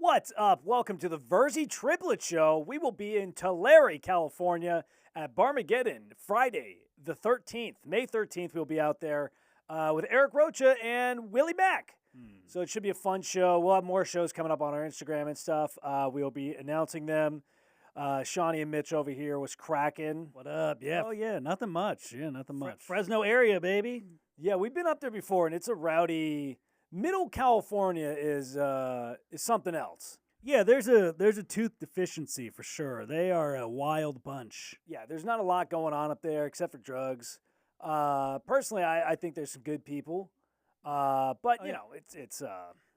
What's up? Welcome to the Virzi Triplets show. We will be in Tulare, California at Barmageddon Friday the 13th. May 13th, we'll be out there with Eric Rocha and Willie Mack. So it should be a fun show. We'll have more shows coming up on our Instagram and stuff. We'll be announcing them. Shawnee and Mitch over here was cracking. What up? Yeah. Oh, yeah, nothing much. Yeah, nothing much. Fresno area, baby. Yeah, we've been up there before, and it's a rowdy... Middle California is something else. Yeah, there's a tooth deficiency for sure. They are a wild bunch. Yeah, there's not a lot going on up there except for drugs. Personally, I think there's some good people, but you know, it's.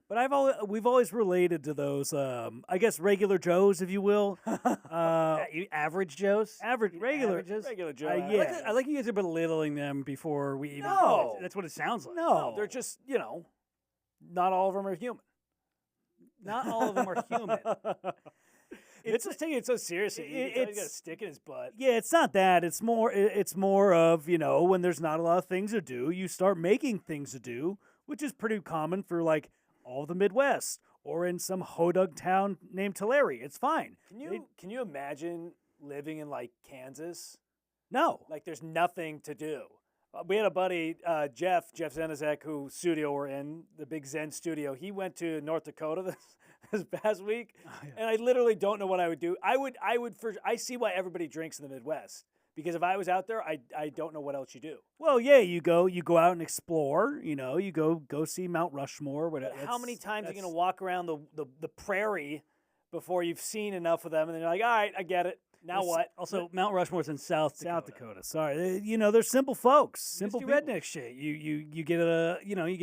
But we've always related to those, I guess, regular Joes, if you will. Average Joes, regular Joe. I like you guys are belittling them before we even. No, that's what it sounds like. No, they're just not all of them are human. Not all of them are human. It's just taking it so seriously. He's got a stick in his butt. Yeah, it's not that. It's more of, when there's not a lot of things to do, you start making things to do, which is pretty common for like all the Midwest or in some hodug town named Tulare. It's fine. Can you imagine living in like Kansas? No. Like there's nothing to do. We had a buddy, Jeff Zenizek, whose studio we're in, the big Zen studio. He went to North Dakota this past week, and I literally don't know what I would do. I see why everybody drinks in the Midwest, because if I was out there, I don't know what else you do. Well, yeah, you go out and explore. You go see Mount Rushmore. Whatever. How many times are you gonna walk around the prairie before you've seen enough of them, and then you're like, all right, I get it. Now what? Also, Mount Rushmore's in South Dakota. Sorry, they're simple folks, simple redneck shit. You get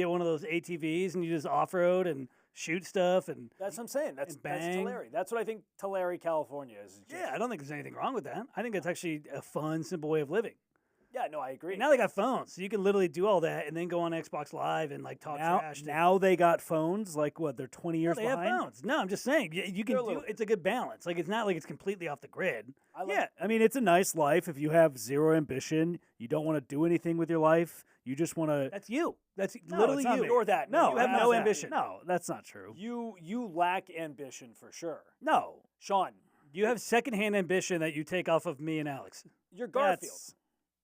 one of those ATVs and you just off road and shoot stuff and that's what I'm saying. That's Tulare. That's what I think Tulare, California is. Yeah, I don't think there's anything wrong with that. I think that's actually a fun, simple way of living. Yeah, no, I agree. Now they got phones, so you can literally do all that and then go on Xbox Live and like talk trash. Now they got phones. Like what? They're 20 years behind. They have phones. No, I'm just saying you can do. It's a good balance. Like it's not like it's completely off the grid. I mean, it's a nice life if you have zero ambition. You don't want to do anything with your life. You just want to. That's you. That's literally you. Or that. No, you have no ambition. No, that's not true. You lack ambition for sure. No, Sean, you have secondhand ambition that you take off of me and Alex. You're Garfield.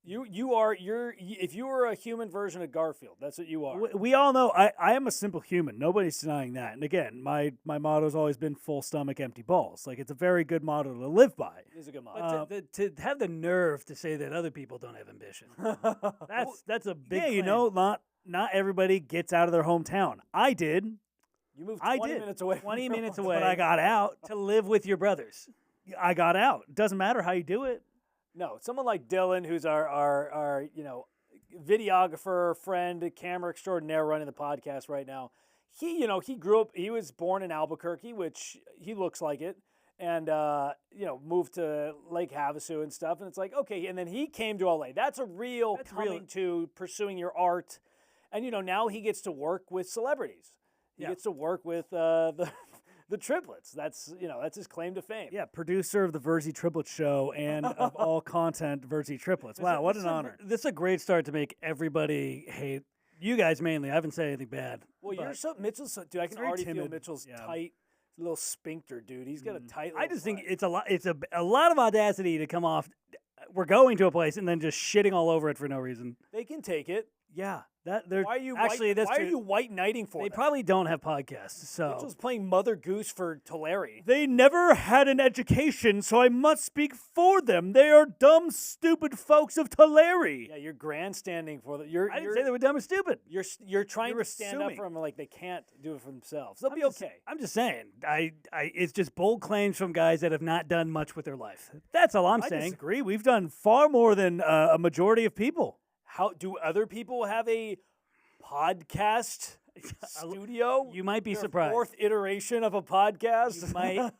If you were a human version of Garfield, that's what you are. We all know I am a simple human. Nobody's denying that. And again, my motto's always been full stomach, empty balls. Like it's a very good motto to live by. It is a good motto. But to have the nerve to say that other people don't have ambition, that's a big claim. Not everybody gets out of their hometown. I did. You moved 20 minutes away. 20 minutes away. But I got out to live with your brothers. I got out. Doesn't matter how you do it. No, someone like Dylan, who's our videographer, friend, camera extraordinaire running the podcast right now. He grew up, he was born in Albuquerque, which he looks like it, and moved to Lake Havasu and stuff. And it's like, okay, and then he came to LA. That's to pursuing your art. And now he gets to work with celebrities. He gets to work with the triplets. That's his claim to fame. Yeah, producer of the Virzi Triplets show and of all content, Virzi Triplets. Wow, what an honor. This is a great start to make everybody hate you guys mainly. I haven't said anything bad. Well, Mitchell's dude. I can already feel Mitchell's tight little sphincter, dude. He's got a tight. I just think it's a lot. It's a lot of audacity to come off. We're going to a place and then just shitting all over it for no reason. They can take it. Yeah, why are you white knighting for them? They probably don't have podcasts. So Mitchell's playing Mother Goose for Tulare. They never had an education, so I must speak for them. They are dumb, stupid folks of Tulare. Yeah, you're grandstanding for them. I didn't say they were dumb or stupid. You're trying to stand up for them like they can't do it for themselves. They'll be okay. I'm just saying. It's just bold claims from guys that have not done much with their life. That's all I'm saying. I disagree. We've done far more than a majority of people. How do other people have a podcast studio? You might be surprised. Fourth iteration of a podcast.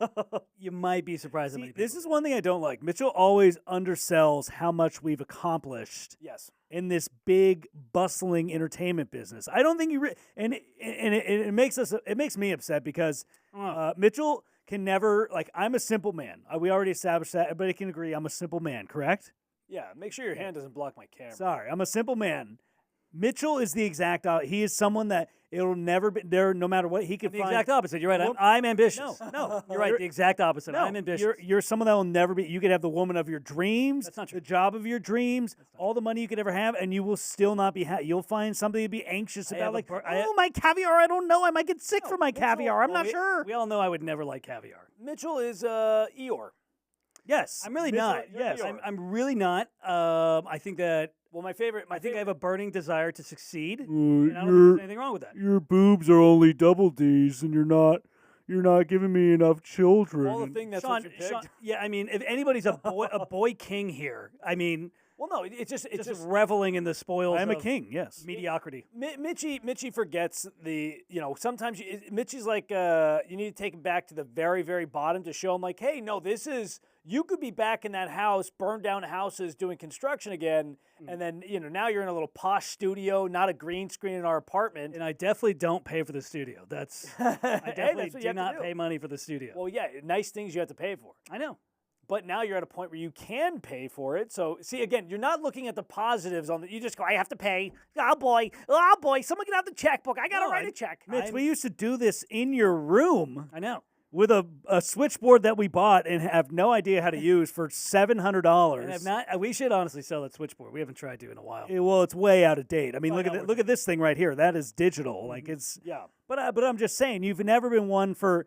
You might be surprised. See, this is one thing I don't like. Mitchell always undersells how much we've accomplished. Yes. In this big bustling entertainment business, I don't think it makes me upset because Mitchell can never I'm a simple man. We already established that. Everybody can agree I'm a simple man. Correct? Yeah, make sure your hand doesn't block my camera. Sorry, I'm a simple man. Mitchell is the exact he is someone that it'll never be there no matter what he can The find. exact opposite. You're right. I'm ambitious. No, You're right. The exact opposite. No, I'm ambitious. You're someone that will never be. You could have the woman of your dreams, That's not true. the job of your dreams, all the money you could ever have, and you will still not be happy. You'll find something to be anxious I about, have a like, per- my caviar. I don't know. I might get sick from my Mitchell- caviar. I'm not we, sure. We all know I would never like caviar. Mitchell is Eeyore. Yes, I'm really Mitchell- not. Yes, I'm really not. I think that. Well, my favorite. I think I have a burning desire to succeed, Uh, and I don't think there's anything wrong with that. your boobs are only double D's, and you're not giving me enough children. Well, the thing that's Sean, what you picked. yeah, I mean, if anybody's a boy king here, I mean, Well, no, it's just reveling in the spoils. I am a of king. Yes. mediocrity. Mitchie forgets sometimes Mitchie's like you need to take him back to the very, very bottom to show him like, hey, no, you could be back in that house, burned down houses, doing construction again, and then now you're in a little posh studio, not a green screen in our apartment. And I definitely don't pay for the studio. I definitely what you do have to not do. pay money for the studio. Well, yeah, nice things you have to pay for. I know. But now you're at a point where you can pay for it. So, see, again, you're not looking at the positives you just go, I have to pay. Oh, boy, someone get out the checkbook. I got to write a check. Mitch, we used to do this in your room I know. with a switchboard that we bought and have no idea how to use for $700. And I've not. We should honestly sell that switchboard. We haven't tried to in a while. Well, it's way out of date. I mean, Well, look no, at look at this thing right here. That is digital. Like it's. Yeah. But I'm just saying, you've never been one for.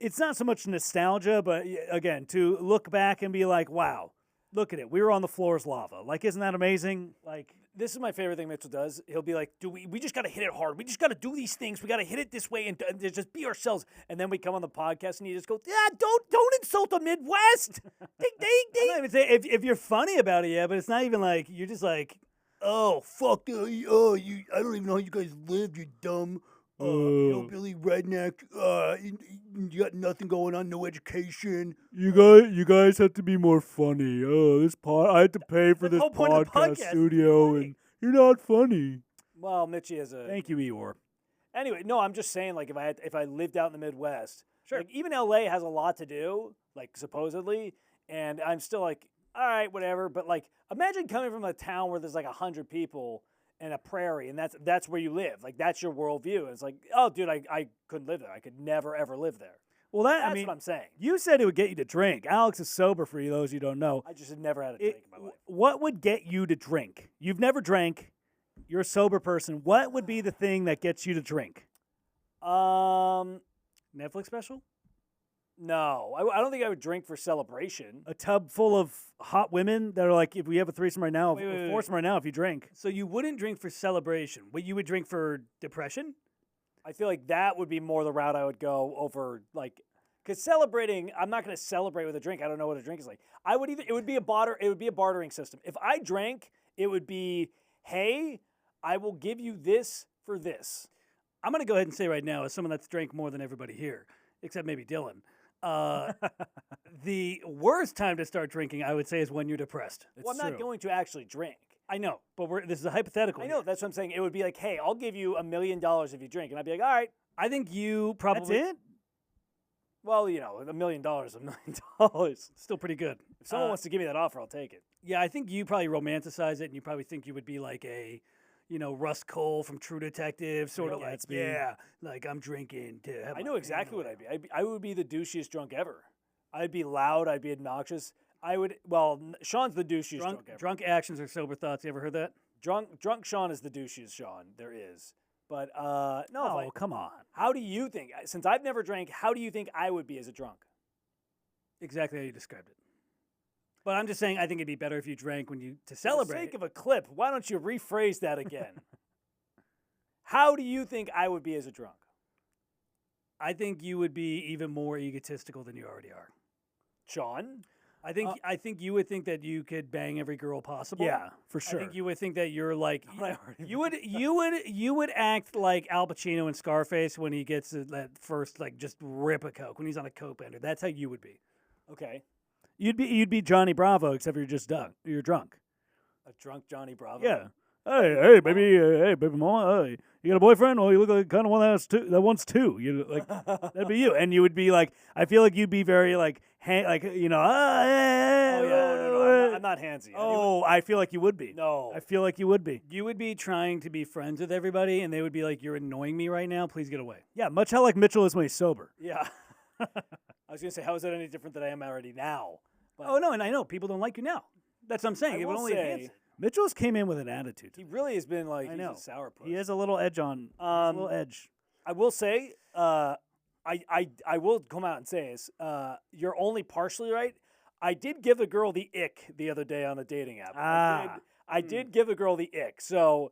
It's not so much nostalgia, but again, to look back and be like, wow, look at it. We were on the floor as lava. Like, isn't that amazing? Like. This is my favorite thing Mitchell does. He'll be like, we just got to hit it hard. We just got to do these things. We got to hit it this way and just be ourselves. And then we come on the podcast and he just goes, yeah, don't insult the Midwest. I'm not even saying if you're funny about it, yeah, but it's not even like you're just like, Oh, fuck. I don't even know how you guys live, you dumb hillbilly redneck. You got nothing going on, no education. You guys have to be more funny. I had to pay for The this whole point of the podcast podcast. studio, and you're not funny. Well, Mitchie has a. Thank you, Eeyore. Anyway, no, I'm just saying, like, if I lived out in the Midwest, Sure. like, even LA has a lot to do, like, supposedly, and I'm still like, all right, whatever. But like, imagine coming from a town where there's like 100 people and a prairie, and that's where you live. Like, that's your worldview. And it's like, oh, dude, I couldn't live there. I could never ever live there. Well, That's what I'm saying. you said it would get you to drink. Alex is sober for you, those you don't know. I just have never had a drink in my life. What would get you to drink? You've never drank. You're a sober person. What would be the thing that gets you to drink? Netflix special? No, I don't think I would drink for celebration. A tub full of hot women that are like, if we have a threesome right now, Wait, wait, a wait. foursome right now, if you drink. So you wouldn't drink for celebration, but you would drink for depression? I feel like that would be more the route I would go over, like, because celebrating, I'm not going to celebrate with a drink. I don't know what a drink is like. It would be a bartering system. If I drank, it would be, hey, I will give you this for this. I'm going to go ahead and say right now, as someone that's drank more than everybody here, except maybe Dylan, the worst time to start drinking, I would say, is when you're depressed. Well, I'm not going to actually drink. I know, but this is a hypothetical. I know, here. that's what I'm saying. It would be like, hey, I'll give you $1 million if you drink. And I'd be like, all right, I think you probably. That's it? well, $1 million, $1 million. Still pretty good. If someone wants to give me that offer, I'll take it. Yeah, I think you probably romanticize it, and you probably think you would be like a, Russ Cole from True Detective, sort of Great like, Gatsby. yeah, like I'm drinking to have I my know exactly what family. I'd be. I would be the douchiest drunk ever. I'd be loud. I'd be obnoxious. Sean's the douchiest drunk ever. Drunk actions or sober thoughts. You ever heard that? Drunk Sean is the douchiest Sean there is. But no, Oh, come on. how do you think? Since I've never drank, how do you think I would be as a drunk? Exactly how you described it. But I'm just saying, I think it'd be better if you drank when you to For the celebrate. sake of a clip, why don't you rephrase that again? How do you think I would be as a drunk? I think you would be even more egotistical than you already are. Sean? I think you would think that you could bang every girl possible. Yeah, for I sure. think you would think that you're like I already you would act like Al Pacino in Scarface when he gets that first like just rip a coke when he's on a coke bender. That's how you would be. Okay. You'd be Johnny Bravo, except you're just drunk. You're drunk. A drunk Johnny Bravo? Yeah. Hey, baby mama, you got a boyfriend? Well, you look like kind of one that wants two. You like that'd be you, and you would be like, I feel like you'd be very like, Oh yeah, no, I'm not handsy. Oh, I feel like you would be. No. I feel like you would be. You would be trying to be friends with everybody, and they would be like, "You're annoying me right now. Please get away." Yeah, much how like Mitchell is when he's sober. Yeah. I was gonna say, how is that any different than I am already now? But Oh no, and I know people don't like you now. That's what I'm saying. I It would will only enhance say, it. Mitchell's came in with an attitude. he really has been like I know. he's a sourpuss. He has a little edge on. A little edge. I will say, I will come out and say this. You're only partially right. I did give a girl the ick the other day on a dating app. I did give a girl the ick. So,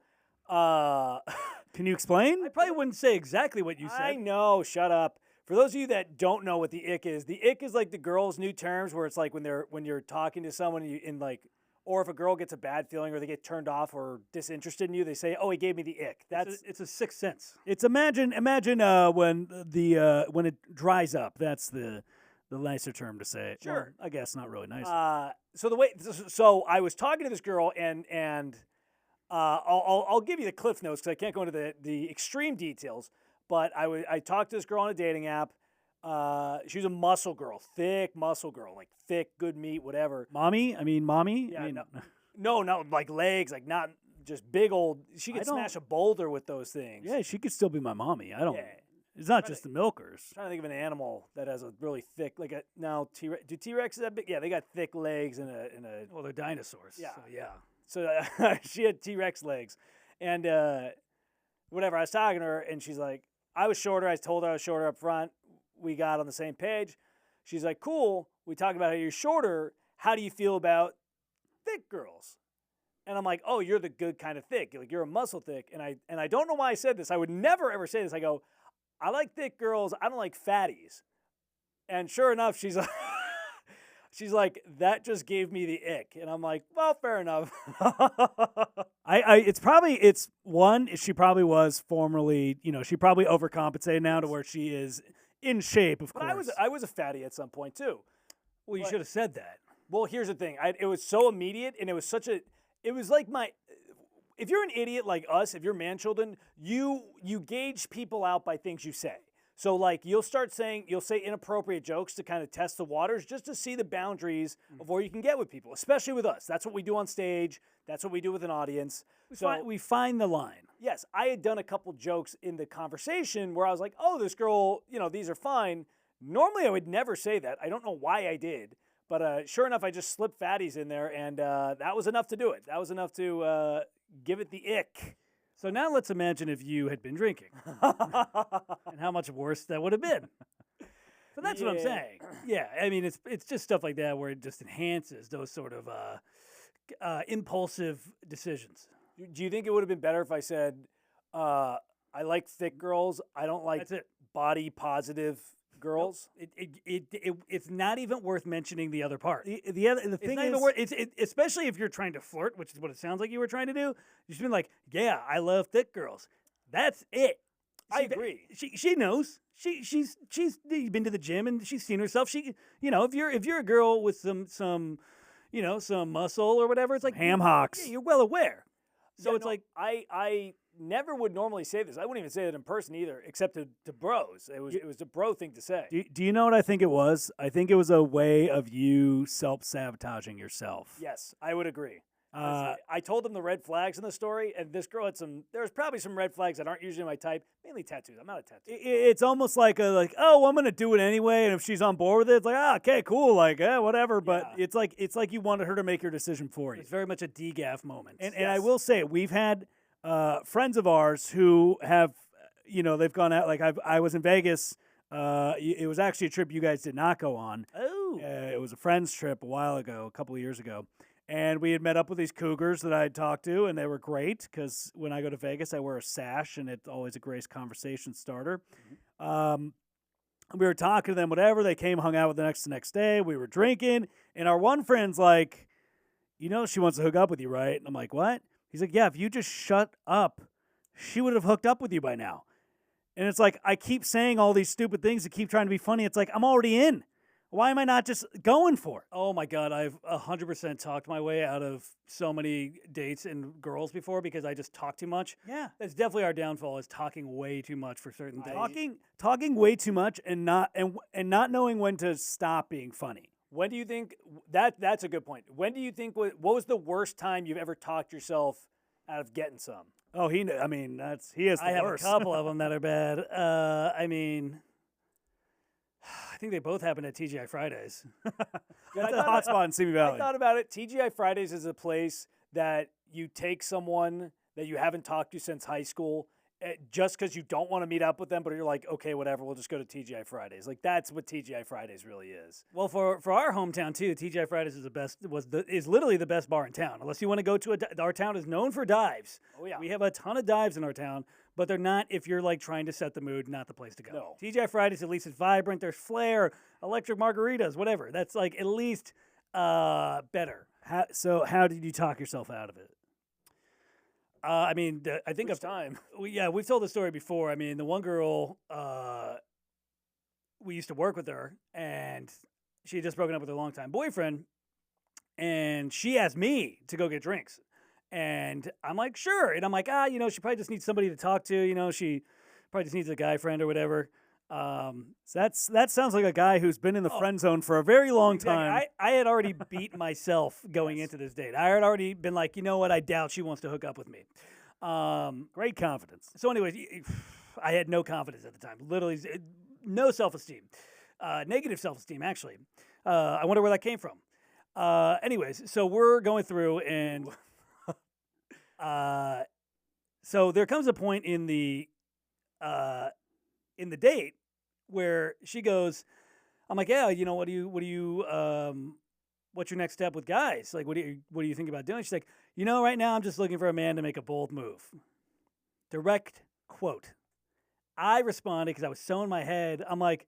Can you explain? I probably wouldn't say exactly what you I said. know. Shut up. For those of you that don't know what the ick is like the girls' new terms where it's like when you're talking to someone in like, or if a girl gets a bad feeling or they get turned off or disinterested in you, they say, "Oh, he gave me the ick." That's It's a sixth sense. It's imagine when when it dries up. That's the nicer term to say. Sure. Well, I guess not really nice. So I was talking to this girl and I'll give you the cliff notes because I can't go into the extreme details. But I talked to this girl on a dating app. She was a muscle girl, thick muscle girl, like thick, good meat, whatever. Mommy? Yeah, I mean, no, not like legs, like not just big old. She I could don't- smash a boulder with those things. yeah, she could still be my mommy. I don't. Yeah. It's not Try just the milkers. I'm trying to think of an animal that has a really thick, like a now T-Rex. Do T-Rexes that big? Yeah, they got thick legs and a. Well, they're dinosaurs. Yeah. So, yeah. So she had T-Rex legs, and whatever. I was talking to her, and she's like, I was shorter. I told her I was shorter up front. We got on the same page. She's like, cool. We talked about how you're shorter. How do you feel about thick girls? And I'm like, oh, you're the good kind of thick. Like you're a muscle thick. And I don't know why I said this. I would never ever say this. I go, I like thick girls. I don't like fatties. And sure enough, she's like, she's like, that just gave me the ick. And I'm like, well, fair enough. It's one. She probably was formerly. She probably overcompensated now to where she is in shape. Of But course. I was a fatty at some point too. Well, you But- should have said that. Well, here's the thing. It was so immediate, and it was such a. It was like my. If you're an idiot like us, if you're man children, you gauge people out by things you say. So like you'll say inappropriate jokes to kind of test the waters, just to see the boundaries of where you can get with people, especially with us. That's what we do on stage. That's what we do with an audience. we find the line. Yes, I had done a couple jokes in the conversation where I was like, "Oh, this girl, these are fine." Normally, I would never say that. I don't know why I did, but sure enough, I just slipped fatties in there, and that was enough to do it. That was enough to give it the ick. So now let's imagine if you had been drinking and how much worse that would have been. So that's what I'm Yeah. saying. Yeah, I mean, it's just stuff like that where it just enhances those sort of impulsive decisions. Do you think it would have been better if I said, "I like thick girls. I don't like That's it. body positive girls"? It's not even worth mentioning the other part. The It's thing not is, even worth. Especially if you're trying to flirt, which is what it sounds like you were trying to do. You should be like, "Yeah, I love thick girls." That's it. I agree. She knows. She's been to the gym and she's seen herself. She if you're a girl with some muscle or whatever, it's like ham hocks. Yeah, you're well aware. So Yeah, it's no, like I never would normally say this. I wouldn't even say it in person either, except to bros. It was a bro thing to say. Do you know what I think it was? I think it was a way of you self-sabotaging yourself. Yes, I would agree. 'Cause I told them the red flags in the story, and this girl had there was probably some red flags that aren't usually my type, mainly tattoos. I'm not a tattoo. It's almost like oh, I'm gonna do it anyway, and if she's on board with it, it's like okay, cool, like whatever. But Yeah. it's like you wanted her to make your decision for you. it's very much a DGAF moment. And I Yes. will say we've had friends of ours who have they've gone out. Like I was in Vegas. It was actually a trip you guys did not go on. Oh, It was a friend's trip a while ago, a couple of years ago. And we had met up with these cougars that I had talked to, and they were great because when I go to Vegas, I wear a sash, and it's always a great conversation starter. We were talking to them, whatever. They came, hung out with the next day. We were drinking, and our one friend's like, she wants to hook up with you, right? And I'm like, what? He's like, yeah, if you just shut up, she would have hooked up with you by now. And it's like, I keep saying all these stupid things to keep trying to be funny. It's like, I'm already in. Why am I not just going for it? Oh my God, I've 100% talked my way out of so many dates and girls before because I just talk too much. Yeah. That's definitely our downfall is talking way too much for certain things. Talking way too much and not knowing when to stop being funny. When do you think that's a good point? When do you think what was the worst time you've ever talked yourself out of getting some? Oh, he is the I have worst. a couple of them that are bad. I mean, I think they both happen at TGI Fridays. That's a hot spot in Simi Valley. I thought about it. TGI Fridays is a place that you take someone that you haven't talked to since high school just because you don't want to meet up with them, but you're like, okay, whatever, we'll just go to TGI Fridays. Like, that's what TGI Fridays really is. Well, for our hometown too, TGI Fridays is literally the best bar in town. Unless you want to go to our town is known for dives. Oh, yeah. We have a ton of dives in our town, but they're not, if you're like trying to set the mood, not the place to go. No. TGI Fridays, at least it's vibrant. There's flair, electric margaritas, whatever. That's like at least better. How did you talk yourself out of it? I mean, I think Which time? We've told the story before. I mean, the one girl, we used to work with her, and she had just broken up with her longtime boyfriend, and she asked me to go get drinks. And I'm like, sure. And I'm like, she probably just needs somebody to talk to. She probably just needs a guy friend or whatever. So that sounds like a guy who's been in the friend zone for a very long time. I had already beat myself going into this date. I had already been like, you know what? I doubt she wants to hook up with me. Great confidence. So anyways, I had no confidence at the time. Literally no self-esteem. Negative self-esteem, actually. I wonder where that came from. Anyways, so we're going through and so there comes a point in the date where she goes, I'm like, yeah, what's your next step with guys? Like, what do you think about doing? She's like, right now I'm just looking for a man to make a bold move. Direct quote. I responded because I was so in my head. I'm like,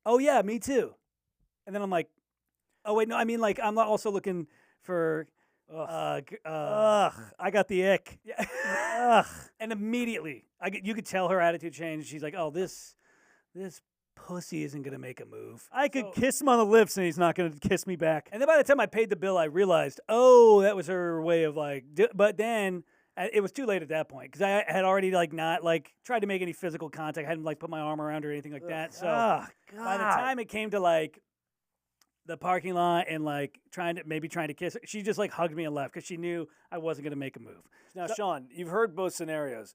oh yeah, me too. And then I'm like, oh wait, no, I mean like I'm also looking for. I got the ick. Yeah. And immediately, you could tell her attitude changed. She's like, oh, this pussy isn't going to make a move. I could kiss him on the lips and he's not going to kiss me back. And then by the time I paid the bill, I realized, oh, that was her way of like, but then it was too late at that point because I had already like not like tried to make any physical contact. I hadn't like put my arm around her or anything like that. So by the time it came to like the parking lot and like trying to kiss her, she just like hugged me and left because she knew I wasn't going to make a move. Now, Sean, you've heard both scenarios.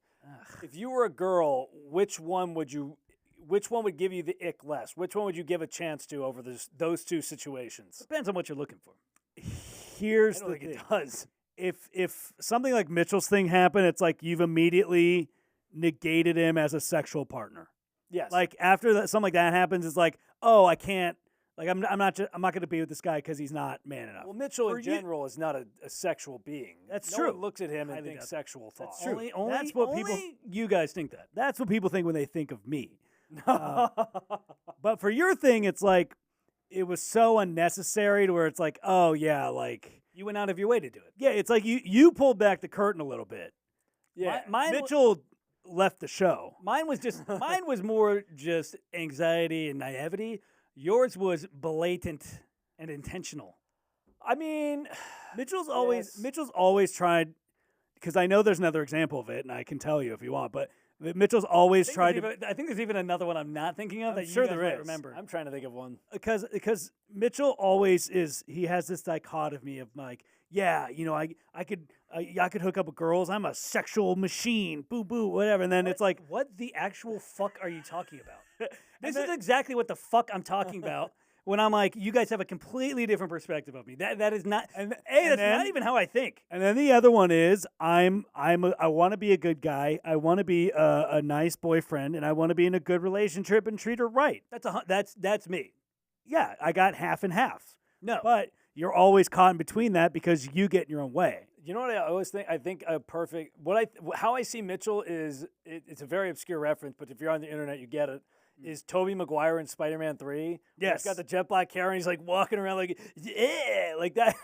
If you were a girl, which one would give you the ick less? Which one would you give a chance to over those two situations? Depends on what you're looking for. Here's the thing. It does. If something like Mitchell's thing happened, it's like you've immediately negated him as a sexual partner. Yes. Like after something like that happens, it's like, oh, I can't. Like I'm not going to be with this guy because he's not man enough. Well, Mitchell in general is not a sexual being. That's no true. One looks at him and thinks sexual thoughts. That's true. Only you guys think that. That's what people think when they think of me. But for your thing, it's like it was so unnecessary to where it's like, oh yeah, like you went out of your way to do it. Yeah, it's like you pulled back the curtain a little bit. Yeah, Mitchell left the show. Mine was more just anxiety and naivety. Yours was blatant and intentional. I mean, Mitchell's always tried, because I know there's another example of it, and I can tell you if you want, but Mitchell's always tried to. I think there's even another one I'm not thinking of that sure you guys there might is. remember. I'm trying to think of one. Because Mitchell always is. He has this dichotomy of like, yeah, I could hook up with girls. I'm a sexual machine. Boo boo, whatever. And then it's like, what the actual fuck are you talking about? This is exactly what the fuck I'm talking about. When I'm like, you guys have a completely different perspective of me. That is not. That's not even how I think. And then the other one is, I want to be a good guy. I want to be a nice boyfriend, and I want to be in a good relationship and treat her right. That's me. Yeah, I got half and half. No, but you're always caught in between that because you get in your own way. You know what I always think? I think a perfect how I see Mitchell is it's a very obscure reference, but if you're on the internet, you get it. Is Tobey Maguire in Spider-Man 3? Yes. He's got the jet black hair and he's like walking around like, yeah, like that.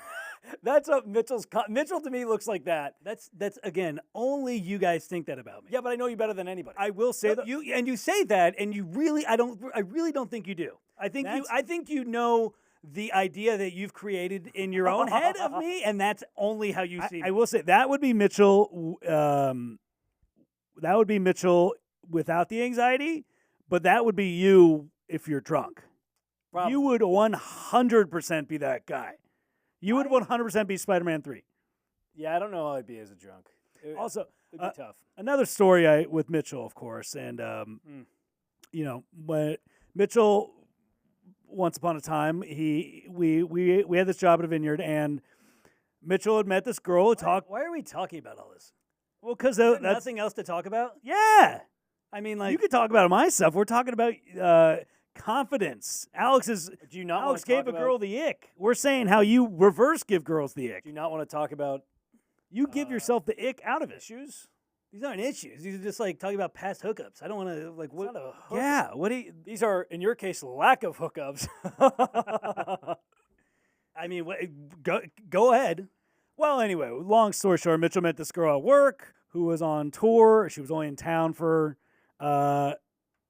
That's what Mitchell to me looks like that. That's again, only you guys think that about me. Yeah, but I know you better than anybody. I will say that you say that, and you really, I really don't think you do. I think you know the idea that you've created in your own head of me, and that's only how you see me. I will say that would be Mitchell. That would be Mitchell without the anxiety, but that would be you if you're drunk. Probably. You would 100% be that guy. You would 100% be Spider-Man 3. Yeah, I don't know how I'd be as a drunk. Also, it'd be tough. another story with Mitchell, of course, and you know, when Mitchell, once upon a time, we had this job at a vineyard, and Mitchell had met this girl. Why are we talking about all this? Well, because Is there that's nothing else to talk about? yeah. I mean, like You could talk about my stuff. We're talking about confidence. Do you not Alex want to gave talk a girl the ick. We're saying how you reverse give girls the ick. Do you not want to talk about You give yourself the ick out of it. issues? these aren't issues. These are just like talking about past hookups. I don't want to like what. Yeah. What do you? These are, in your case, lack of hookups. I mean, go ahead. Well, anyway, long story short, Mitchell met this girl at work who was on tour. She was only in town for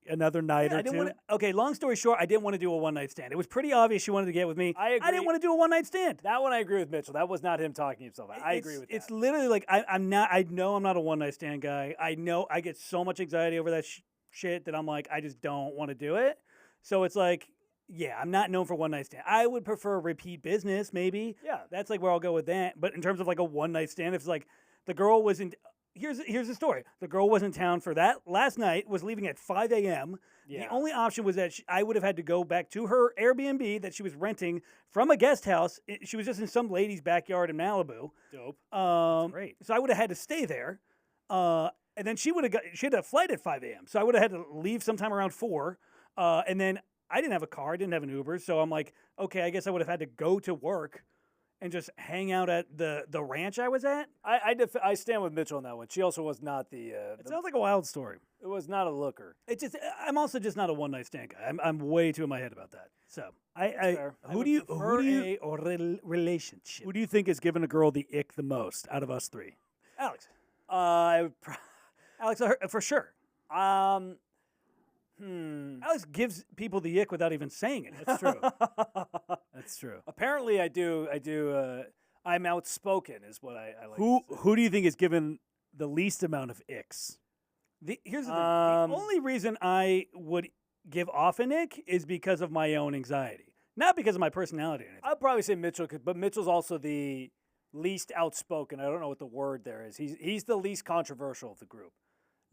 another night or two. Okay, long story short, I didn't want to do a one night stand. It was pretty obvious she wanted to get with me. I agree. I didn't want to do a one night stand. That one I agree with Mitchell. That was not him talking himself. I agree with that. It's literally like I'm not. I know I'm not a one night stand guy. I know I get so much anxiety over that shit that I'm like I just don't want to do it. So it's like, yeah, I'm not known for one night stand. I would prefer repeat business, maybe. Yeah. That's like where I'll go with that. But in terms of like a one night stand, if it's like the girl wasn't. Here's the story. The girl was in town for that last night. Was leaving at 5 a.m. Yeah. The only option was that I would have had to go back to her Airbnb that she was renting from a guest house. She was just in some lady's backyard in Malibu. Dope. Great. So I would have had to stay there. And then she had a flight at 5 a.m. So I would have had to leave sometime around 4. And then I didn't have a car. I didn't have an Uber. So I'm like, okay, I guess I would have had to go to work and just hang out at the ranch I was at. I stand with Mitchell on that one. She also was not It sounds like a wild story. it was not a looker. I'm also just not a one night stand guy. I'm way too in my head about that. So Fair. I Who would do you relationship? who do you think is giving a girl the ick the most out of us three? Alex? I would Alex, for sure. Alex gives people the ick without even saying it. That's true. That's true. Apparently, I do. I'm outspoken, is what I like. Who do you think is given the least amount of icks? Here's the thing. The only reason I would give off an ick is because of my own anxiety, not because of my personality or anything. I'd probably say Mitchell, but Mitchell's also the least outspoken. I don't know what the word there is. He's the least controversial of the group.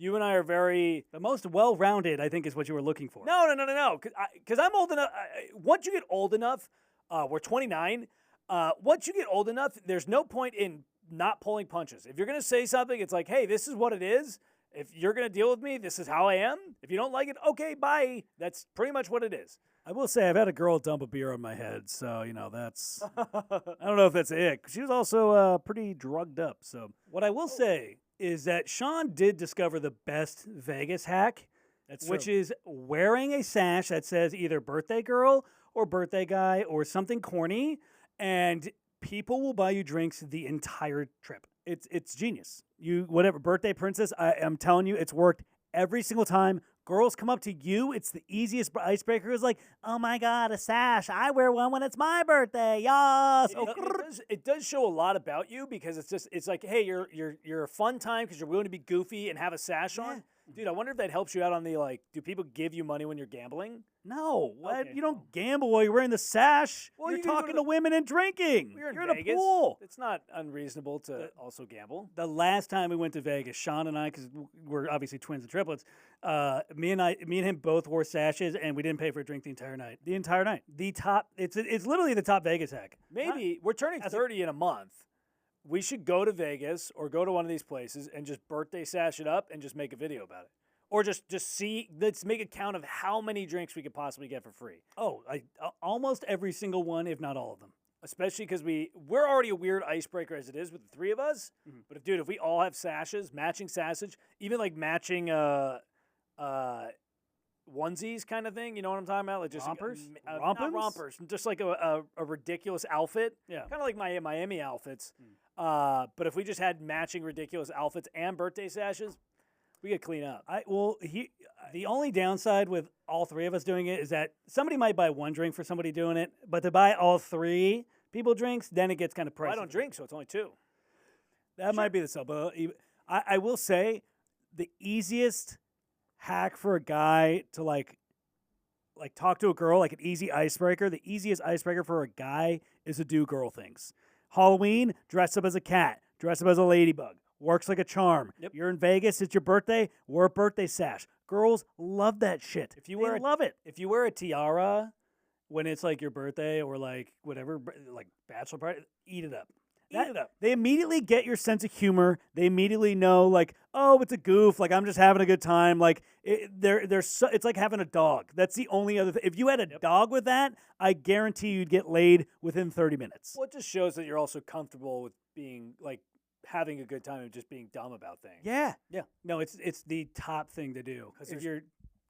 You and I are The most well-rounded, I think, is what you were looking for. No. Because I'm old enough. Once you get old enough, we're 29. Once you get old enough, there's no point in not pulling punches. If you're going to say something, it's like, hey, this is what it is. If you're going to deal with me, this is how I am. If you don't like it, okay, bye. That's pretty much what it is. I will say I've had a girl dump a beer on my head, so that's. I don't know if that's ick. She was also pretty drugged up. So What I will say is that Sean did discover the best Vegas hack, which is wearing a sash that says either birthday girl or birthday guy or something corny, and people will buy you drinks the entire trip. It's genius. Whatever birthday princess. I'm telling you, it's worked every single time. Girls come up to you. It's the easiest icebreaker. It's like, oh my god, a sash. I wear one when it's my birthday. Yes. It does show a lot about you because it's like, hey, you're a fun time because you're willing to be goofy and have a sash on. Dude, I wonder if that helps you out on the do people give you money when you're gambling? No, what? Okay, You don't gamble while you're wearing the sash. Well, you're you can go talking to to women and drinking. You're in a Vegas. pool. It's not unreasonable to also gamble. The last time we went to Vegas, Sean and I, because we're obviously twins and triplets, me and him both wore sashes, and we didn't pay for a drink the entire night. The entire night. It's literally the top Vegas hack. Maybe we're turning 30 in a month. We should go to Vegas or go to one of these places and just birthday sash it up and just make a video about it. Or just let's make a count of how many drinks we could possibly get for free. Oh, almost every single one, if not all of them. Especially because we're already a weird icebreaker as it is with the three of us. Mm-hmm. But if we all have sashes, matching sashes, even like matching onesies kind of thing, you know what I'm talking about? Like just Rompers? not rompers, just like a ridiculous outfit. Yeah. Kind of like my Miami outfits. But if we just had matching ridiculous outfits and birthday sashes, We get clean up. The only downside with all three of us doing it is that somebody might buy one drink for somebody doing it, but to buy all three people drinks, then it gets kind of pricey. I don't drink, so it's only 2. That might be the sub. But I will say the easiest hack for a guy to like talk to a girl, like an easy icebreaker, the easiest icebreaker for a guy is to do girl things. Halloween, dress up as a cat, dress up as a ladybug. Works like a charm. Yep. You're in Vegas, it's your birthday, wear a birthday sash. Girls love that shit. If you love it. If you wear a tiara when it's like your birthday or like whatever, like bachelor party, eat it up. Eat it up. They immediately get your sense of humor. They immediately know, like, oh, it's a goof. Like, I'm just having a good time. Like, it's like having a dog. That's the only other thing. If you had a dog with that, I guarantee you'd get laid within 30 minutes. Well, it just shows that you're also comfortable with being like having a good time and just being dumb about things. Yeah. Yeah. No, it's the top thing to do. Because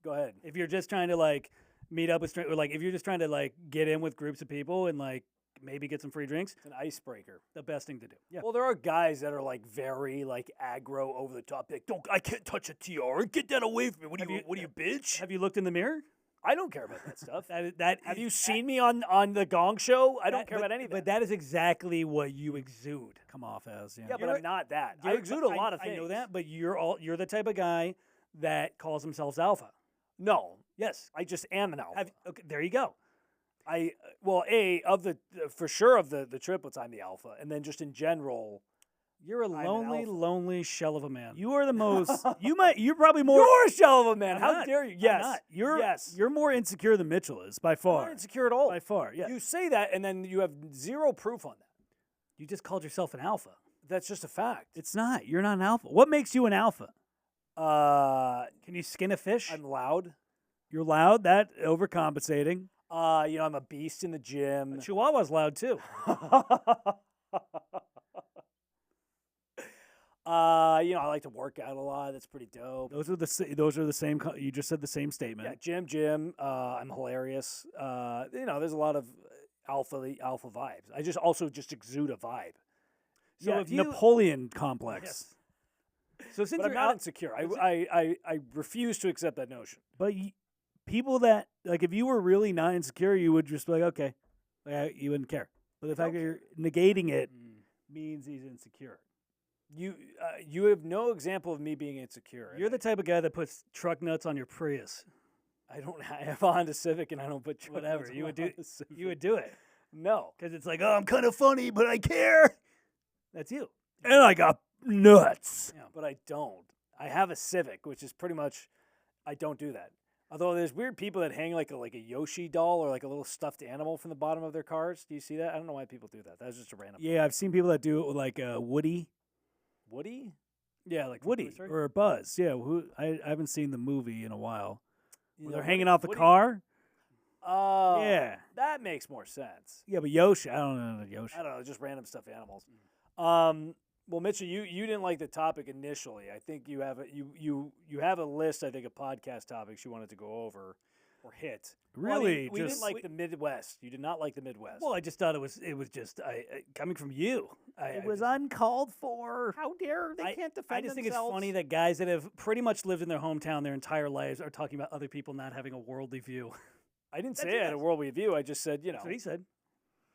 Go ahead. if you're just trying to like meet up with or like if you're just trying to like get in with groups of people and like maybe get some free drinks, It's an icebreaker. the best thing to do. Yeah. Well, there are guys that are like very like aggro, over the top. Like, I can't touch a tiara. Get that away from me. What are you, bitch? Have you looked in the mirror? I don't care about that stuff. That Have you seen me on the Gong Show? I don't care about any of that. But that is exactly what you exude. Come off as, yeah, but I'm not that. I You're- exude a lot of things. I know that, but you're the type of guy that calls themselves alpha. No, Yes. I just am an alpha. Okay, there you go. For sure of the triplets, I'm the alpha, and then just in general, You're a I'm an lonely, alpha. lonely shell of a man. You are the most. You're probably more. you're a shell of a man. I'm How not. dare you? I'm Yes, not. You're more insecure than Mitchell is by I'm far. not insecure at all. By far, yeah. You say that, and then you have zero proof on that. You just called yourself an alpha. That's just a fact. It's not. You're not an alpha. What makes you an alpha? Can you skin a fish? I'm loud. You're loud. That overcompensating. I'm a beast in the gym. Chihuahua's loud too. I like to work out a lot. That's pretty dope. Those are the same. You just said the same statement. Yeah, gym. I'm hilarious. There's a lot of alpha vibes. I just exude a vibe. So Yeah, if you Napoleon complex. Yes. So since But I'm you're not out, insecure. I refuse to accept that notion. But people that like, if you were really not insecure, you would just be like, okay, you wouldn't care. But the fact that you're negating it means he's insecure. You have no example of me being insecure. you're the type of guy that puts truck nuts on your Prius. I have a Honda Civic and I don't put truck Whatever nuts you on would my do, Honda Civic. you would do it No. because it's like, oh, I'm kind of funny, but I care. That's you. And I got nuts. Yeah, but I don't. I have a Civic, which is pretty much I don't do that. Although there's weird people that hang like a Yoshi doll or like a little stuffed animal from the bottom of their cars. Do you see that? I don't know why people do that. That's just a random. Yeah, I've seen people that do it with like Woody. Woody? Yeah, like from Woody Toy Story. or Buzz. Yeah, I haven't seen the movie in a while. You Where know, they're hanging off the Woody- car. Oh, Yeah. That makes more sense. Yeah, but Yoshi, I don't know Yoshi. I don't know, just random stuffed animals. Well, Mitchell, you didn't like the topic initially. I think you have a list. I think of podcast topics you wanted to go over or hit. Really, we just didn't like the Midwest. You did not like the Midwest. Well, I just thought it was just coming from you. it was uncalled for. how dare they can't defend I just think it's themselves. funny that guys that have pretty much lived in their hometown their entire lives are talking about other people not having a worldly view. I didn't say I had a worldly view. I just said, That's what he said.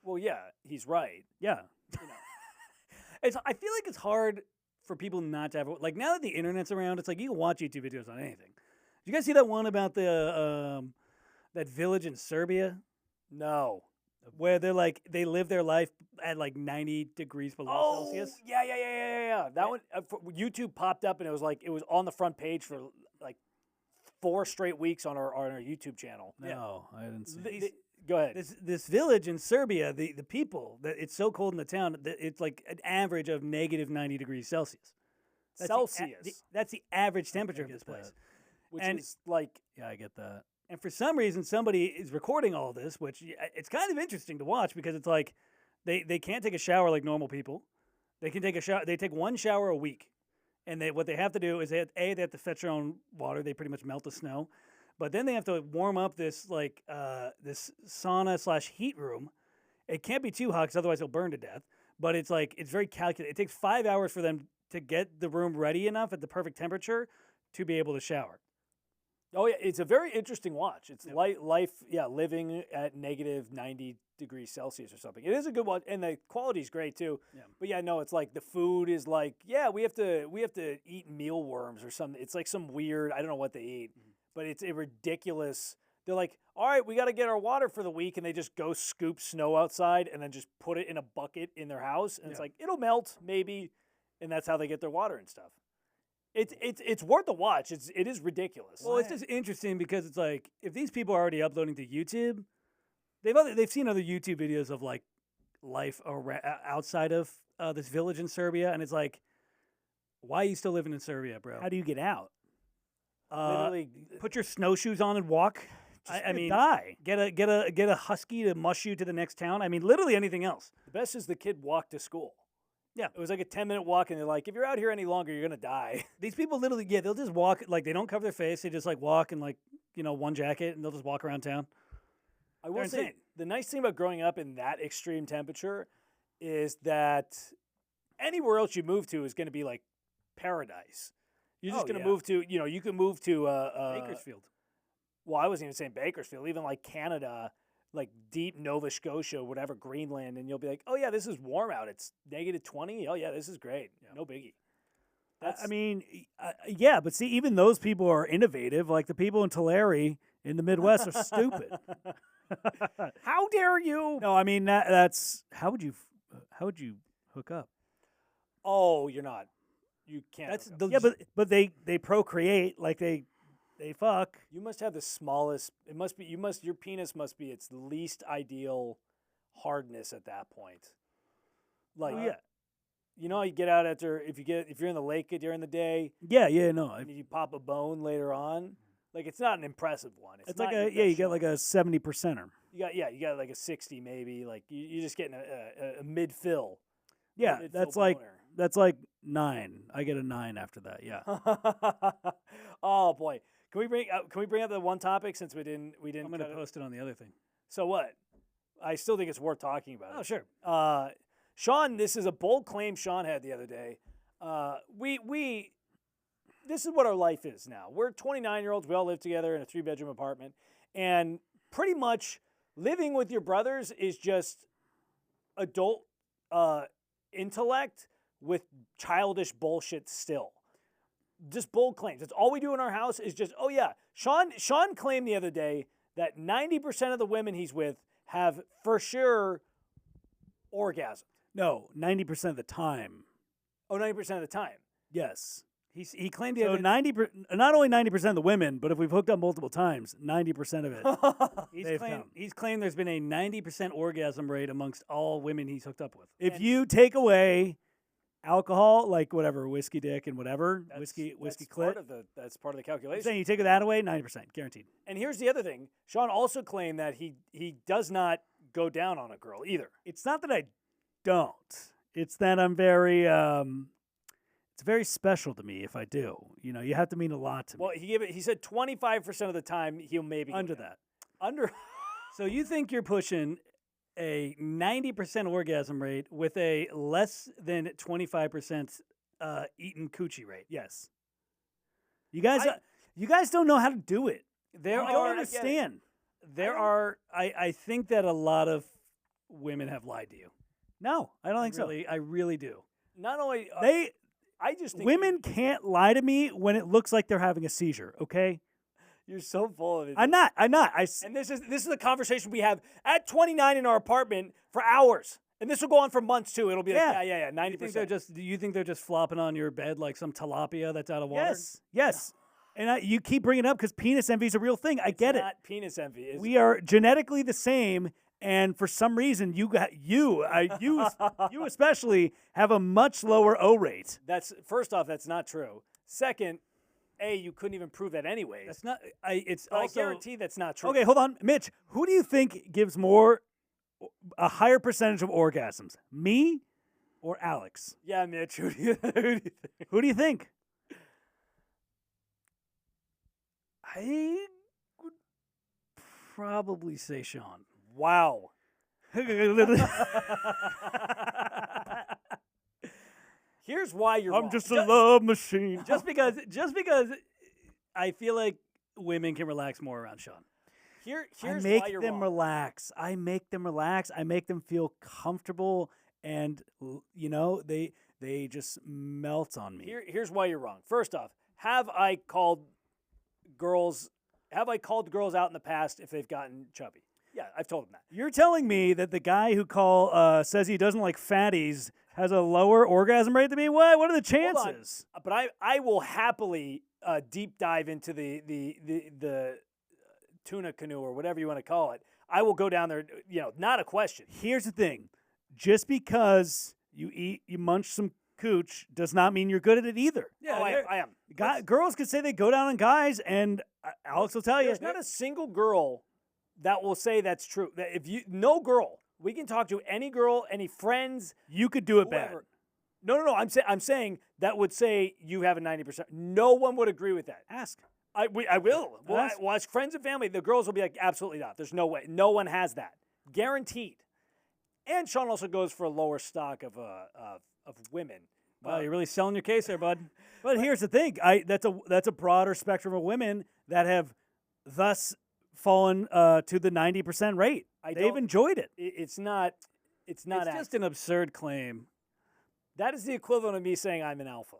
well, yeah, he's right. Yeah. I feel like it's hard for people not to have like now that the internet's around, it's like you can watch YouTube videos on anything. Did you guys see that one about the that village in Serbia No. where they're like they live their life at like 90 degrees below Celsius? Yeah. That one, YouTube popped up and it was on the front page for like 4 straight weeks on our YouTube channel. No, I didn't see. Go ahead. This village in Serbia, the people that it's so cold in the town that it's like an average of negative 90 degrees Celsius. That's the average temperature of get this place. Which and- is like, Yeah, I get that. And for some reason, somebody is recording all this, which it's kind of interesting to watch because it's like they can't take a shower like normal people. They can take a shower. They take one shower a week, and what they have to do is they have to fetch their own water. They pretty much melt the snow, but then they have to warm up this this sauna / heat room. It can't be too hot because otherwise it'll burn to death. But it's very calculated. It takes 5 hours for them to get the room ready enough at the perfect temperature to be able to shower. Oh yeah, it's a very interesting watch. It's life, living at negative 90 degrees Celsius or something. It is a good watch, and the quality's great too. Yeah. But yeah, no, it's like the food is like, we have to eat mealworms or something. It's like some weird, I don't know what they eat, but it's a ridiculous. They're like, all right, we got to get our water for the week, and they just go scoop snow outside and then just put it in a bucket in their house, and it's like it'll melt maybe, and that's how they get their water and stuff. It's worth a watch. It is ridiculous. Well, it's just interesting because it's like if these people are already uploading to YouTube, they've seen other YouTube videos of like life outside of this village in Serbia, and it's like, why are you still living in Serbia, bro? How do you get out? Literally, Put your snowshoes on and walk. I mean, die. Get a husky to mush you to the next town. I mean, literally anything else. the best is the kid walked to school. Yeah. It was like a 10-minute walk, and they're like, if you're out here any longer, you're gonna die. These people literally, they'll just walk, like they don't cover their face. They just like walk in like, one jacket, and they'll just walk around town. I will They're say insane. the nice thing about growing up in that extreme temperature is that anywhere else you move to is going to be like paradise. You're just Oh, going to yeah. move to, you can move to Bakersfield. Well, I wasn't even saying Bakersfield, even like Canada, like deep Nova Scotia, whatever, Greenland, and you'll be like, oh yeah, this is warm out. It's negative 20. Oh yeah, this is great. No biggie. I mean, yeah, but see, even those people are innovative. Like the people in Tulare in the Midwest are stupid. How dare you? No, I mean that's how would you hook up? Oh, you're not. You can't. That's hook up. the Yeah, but they procreate like they fuck. You must have the smallest. It must be. Your penis must be its least ideal hardness at that point. Like, yeah. you know, how you get out after if you're in the lake during the day, Yeah, no. and you pop a bone later on. Like, it's not an impressive one. It's not like your you best get like shot. a 70%er. You got like a 60 maybe. Like you're just getting a mid fill. Yeah, that's like 9. I get a 9 after that. Yeah. Oh boy, can we bring up the one topic since we didn't? I'm going to cut it? post it on the other thing. So what? I still think it's worth talking about. Oh, sure. Sean, this is a bold claim Sean had the other day. This is what our life is now. We're 29-year-olds. We all live together in a 3-bedroom apartment, and pretty much living with your brothers is just adult intellect with childish bullshit still. Just bold claims. That's all we do in our house is just, oh yeah. Sean claimed the other day that 90% of the women he's with have for sure orgasm. No, 90% of the time. Oh, 90% of the time. Yes. He claimed the So other 90%, not only 90% of the women, but if we've hooked up multiple times, 90% of it. he's claimed there's been a 90% orgasm rate amongst all women he's hooked up with. If you take away alcohol, like whatever, whiskey dick and whatever, whiskey That's clit, that's part of the I'm calculation. saying you take that away, 90%, guaranteed. And here's the other thing. Sean also claimed that he does not go down on a girl either. It's not that I don't. It's that I'm very, it's very special to me if I do. You have to mean a lot to me. Well, he said 25% of the time he'll maybe go Under down. that. Under So you think you're pushing a 90% orgasm rate with a less than 25% eaten coochie rate? Yes. You guys don't know how to do it. There You are don't understand. I think that a lot of women have lied to you. No, I don't think so. I really do. not only I just think Women can't lie to me when it looks like they're having a seizure, okay? you're so full of it. I'm not. And this is a conversation we have at 29 in our apartment for hours. And this will go on for months too. It'll be like, yeah, 90%. You think they're just flopping on your bed like some tilapia that's out of water? Yes. And you keep bringing it up because penis envy is a real thing. I get it. Not penis envy. We are genetically the same, and for some reason, you especially have a much lower O rate. That's first off, that's not true. Second, you couldn't even prove that anyways. That's not. It's But also I guarantee that's not true. Okay, hold on, Mitch. Who do you think gives a higher percentage of orgasms, me or Alex? Yeah, Mitch. Who do you think? Who do you think? I would probably say Sean. Wow. Here's why you're wrong. I'm just a love machine. Just because I feel like women can relax more around Sean. Here's I why make you're them wrong. relax. I make them relax. I make them feel comfortable, and they just melt on me. Here's why you're wrong. First off, have I called girls out in the past if they've gotten chubby? Yeah, I've told them that. You're telling me that the guy who says he doesn't like fatties has a lower orgasm rate than me? What? What are the Hold on. chances? But I will happily deep dive into the tuna canoe or whatever you want to call it. I will go down there. Not a question. Here's the thing: just because you munch some cooch does not mean you're good at it either. Yeah, I am. Girls could say they go down on guys, and Alex will tell you. There's not a single girl that will say that's true. That no girl, we can talk to any girl, any friends. You could do it whoever. bad. No. I'm saying that would say you have a 90%. No one would agree with that. Ask. I will. Watch friends and family. The girls will be like, absolutely not. There's no way. No one has that. Guaranteed. And Sean also goes for a lower stock of women. Wow, you're really selling your case there, bud. But here's the thing: that's a broader spectrum of women that have thus fallen to the 90% rate. They've enjoyed it. It's not. It's not. It's just an absurd claim. That is the equivalent of me saying I'm an alpha.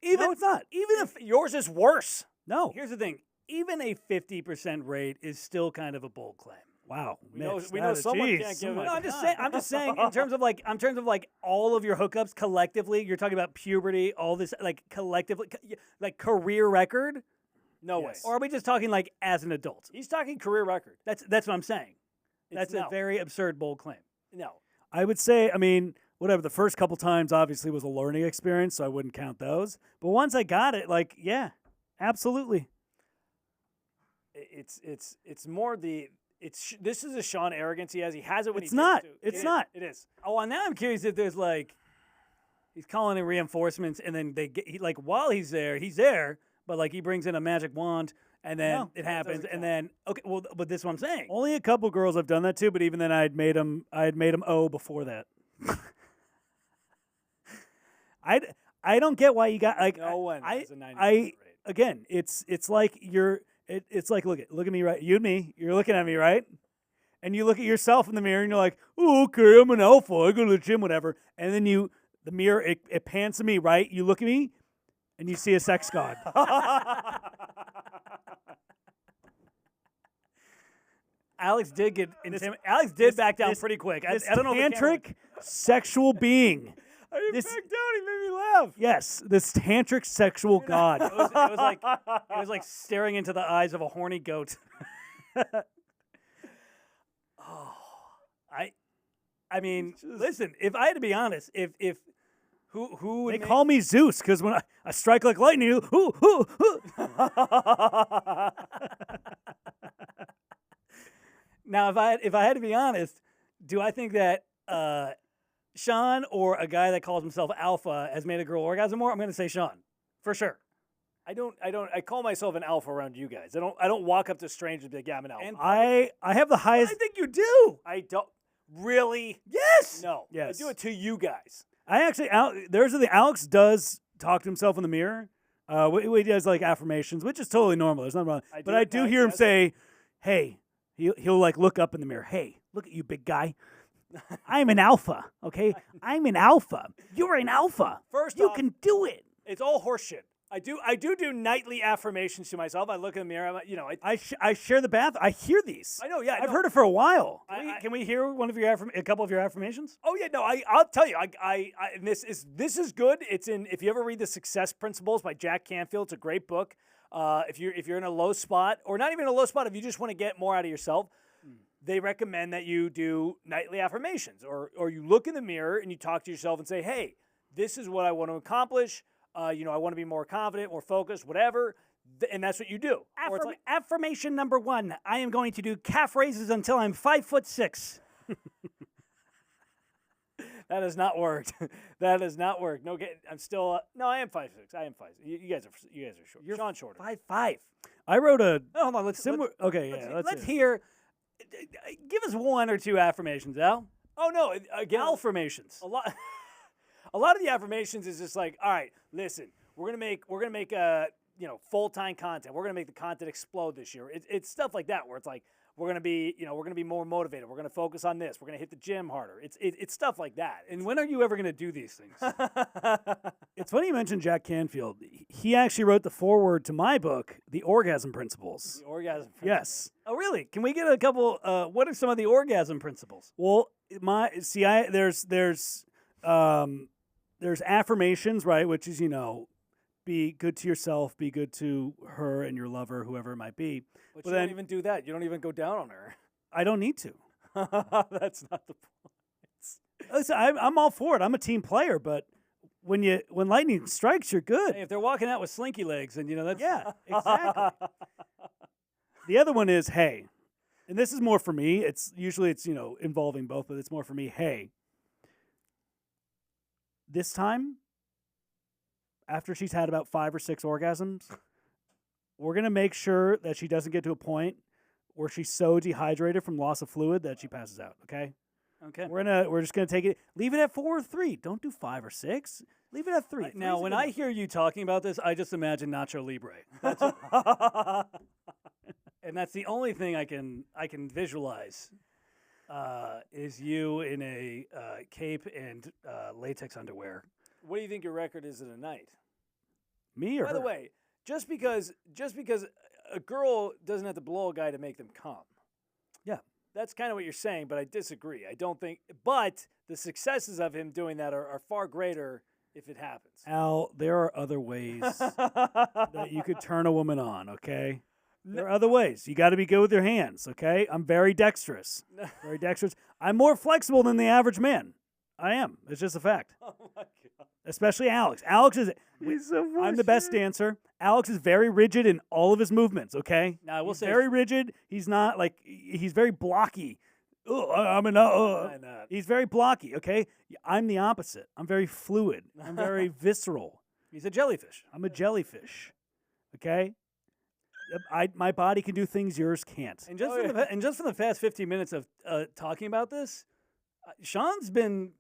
No, it's not. Even if yours is worse. No. Here's the thing: even a 50% rate is still kind of a bold claim. Wow. We know someone can't give it. No, I'm just saying in terms of like all of your hookups collectively, you're talking about puberty, all this like collectively like career record? No way. Yes. Or are we just talking like as an adult? He's talking career record. That's what I'm saying. That's a very absurd bold claim. No. I would say, whatever, the first couple times obviously was a learning experience, so I wouldn't count those. But once I got it, like, yeah, absolutely. It's more the this is a Sean arrogance he has. He has it when It's he not. thinks to. It's not. It is. Oh, well, now I'm curious if there's like he's calling in reinforcements, and then while he's there, but like he brings in a magic wand, and then No, it that happens, doesn't and then okay, well, but this is what I'm saying. Only a couple girls I've done that to, but even then I had made them O before that. I don't get why you got like No one has a 90% I rate. again, it's like it's like look at me, right? You and me, you're looking at me, right? And you look at yourself in the mirror and you're like, "Oh, okay, I'm an alpha. I go to the gym, whatever." And then the mirror it pans to me, right? You look at me and you see a sex god. Alex did get Alex did back down pretty quick. This I don't know. if the camera- tantric sexual being. I didn't This- back down. He made me laugh. Yes, this tantric sexual god. It was like staring into the eyes of a horny goat. I mean, listen. If I had to be honest, if who would They make- call me Zeus because when I strike like lightning, Now, if I had to be honest, do I think that Sean or a guy that calls himself Alpha has made a girl orgasm more? I'm going to say Sean, for sure. I call myself an alpha around you guys. I don't walk up to strangers and be like, yeah, I'm an alpha. And I have the highest. I think you do. I don't really. Yes. No. Yes. I do it to you guys. I actually there's the Alex does talk to himself in the mirror. He does like affirmations, which is totally normal. There's nothing wrong. But I do hear him say, "Hey," he'll like look up in the mirror. "Hey, look at you, big guy. I'm an alpha. Okay, I'm an alpha. You're an alpha. First you off, can do it." It's all horseshit. I do nightly affirmations to myself. I look in the mirror. I share the bath. I hear these. I know. Yeah, I've heard it for a while. Can we hear one of your a couple of your affirmations? Oh yeah, no. I'll tell you. And this is good. It's in. If you ever read the Success Principles by Jack Canfield, it's a great book. If you're in a low spot, or not even a low spot, if you just want to get more out of yourself, they recommend that you do nightly affirmations, or you look in the mirror and you talk to yourself and say, "Hey, this is what I want to accomplish. I want to be more confident, more focused, whatever." And that's what you do. Or it's like, Affirmation number 1: I am going to do calf raises until I'm 5'6". that has not worked. That has not worked. No, I'm still. No, I am 5'6". I am 5'6". You guys are short. You're Sean shorter. 5'5". I wrote a No, hold on. Let's similar. Okay, yeah. let's hear. Give us one or two affirmations, Al. Oh no! Again, Affirmations. a lot. A lot of the affirmations is just like, all right, listen, we're gonna make full-time content. We're going to make the content explode this year. It's stuff like that where it's like, we're going to be more motivated. We're going to focus on this. We're going to hit the gym harder. It's stuff like that. And when are you ever going to do these things? It's funny you mentioned Jack Canfield. He actually wrote the foreword to my book, The Orgasm Principles. The orgasm. Yes. Oh, really? Can we get a couple? What are some of the orgasm principles? Well, there's affirmations, right? Which is, be good to yourself, be good to her and your lover, whoever it might be. But you don't even do that. You don't even go down on her. I don't need to. That's not the point. Listen, I'm all for it. I'm a team player, but when lightning strikes, you're good. Hey, if they're walking out with slinky legs, and that's Yeah, exactly. The other one is, hey, and this is more for me. It's usually involving both, but it's more for me. Hey, this time, after she's had about 5 or 6 orgasms, we're gonna make sure that she doesn't get to a point where she's so dehydrated from loss of fluid that she passes out. Okay. Okay. We're just gonna take it. Leave it at 4 or 3. Don't do 5 or 6. Leave it at 3. Now, when I hear you talking about this, I just imagine Nacho Libre. And that's the only thing I can visualize is you in a cape and latex underwear. What do you think your record is in a night? Me or By her? the way, just because a girl doesn't have to blow a guy to make them come. Yeah. That's kind of what you're saying, but I disagree. I don't think. But the successes of him doing that are far greater if it happens. Al, there are other ways that you could turn a woman on, okay? There are other ways. You got to be good with your hands, okay? I'm very dexterous. Very dexterous. I'm more flexible than the average man. I am. It's just a fact. Oh my god. Especially Alex. Alex is. I'm the best dancer. Alex is very rigid in all of his movements, okay? Now, I will He's say, very rigid. He's not he's very blocky. He's very blocky, okay? I'm the opposite. I'm very fluid. I'm very visceral. he's a jellyfish. I'm a jellyfish, okay? My body can do things yours can't. And just from the past 15 minutes of talking about this, Sean's been.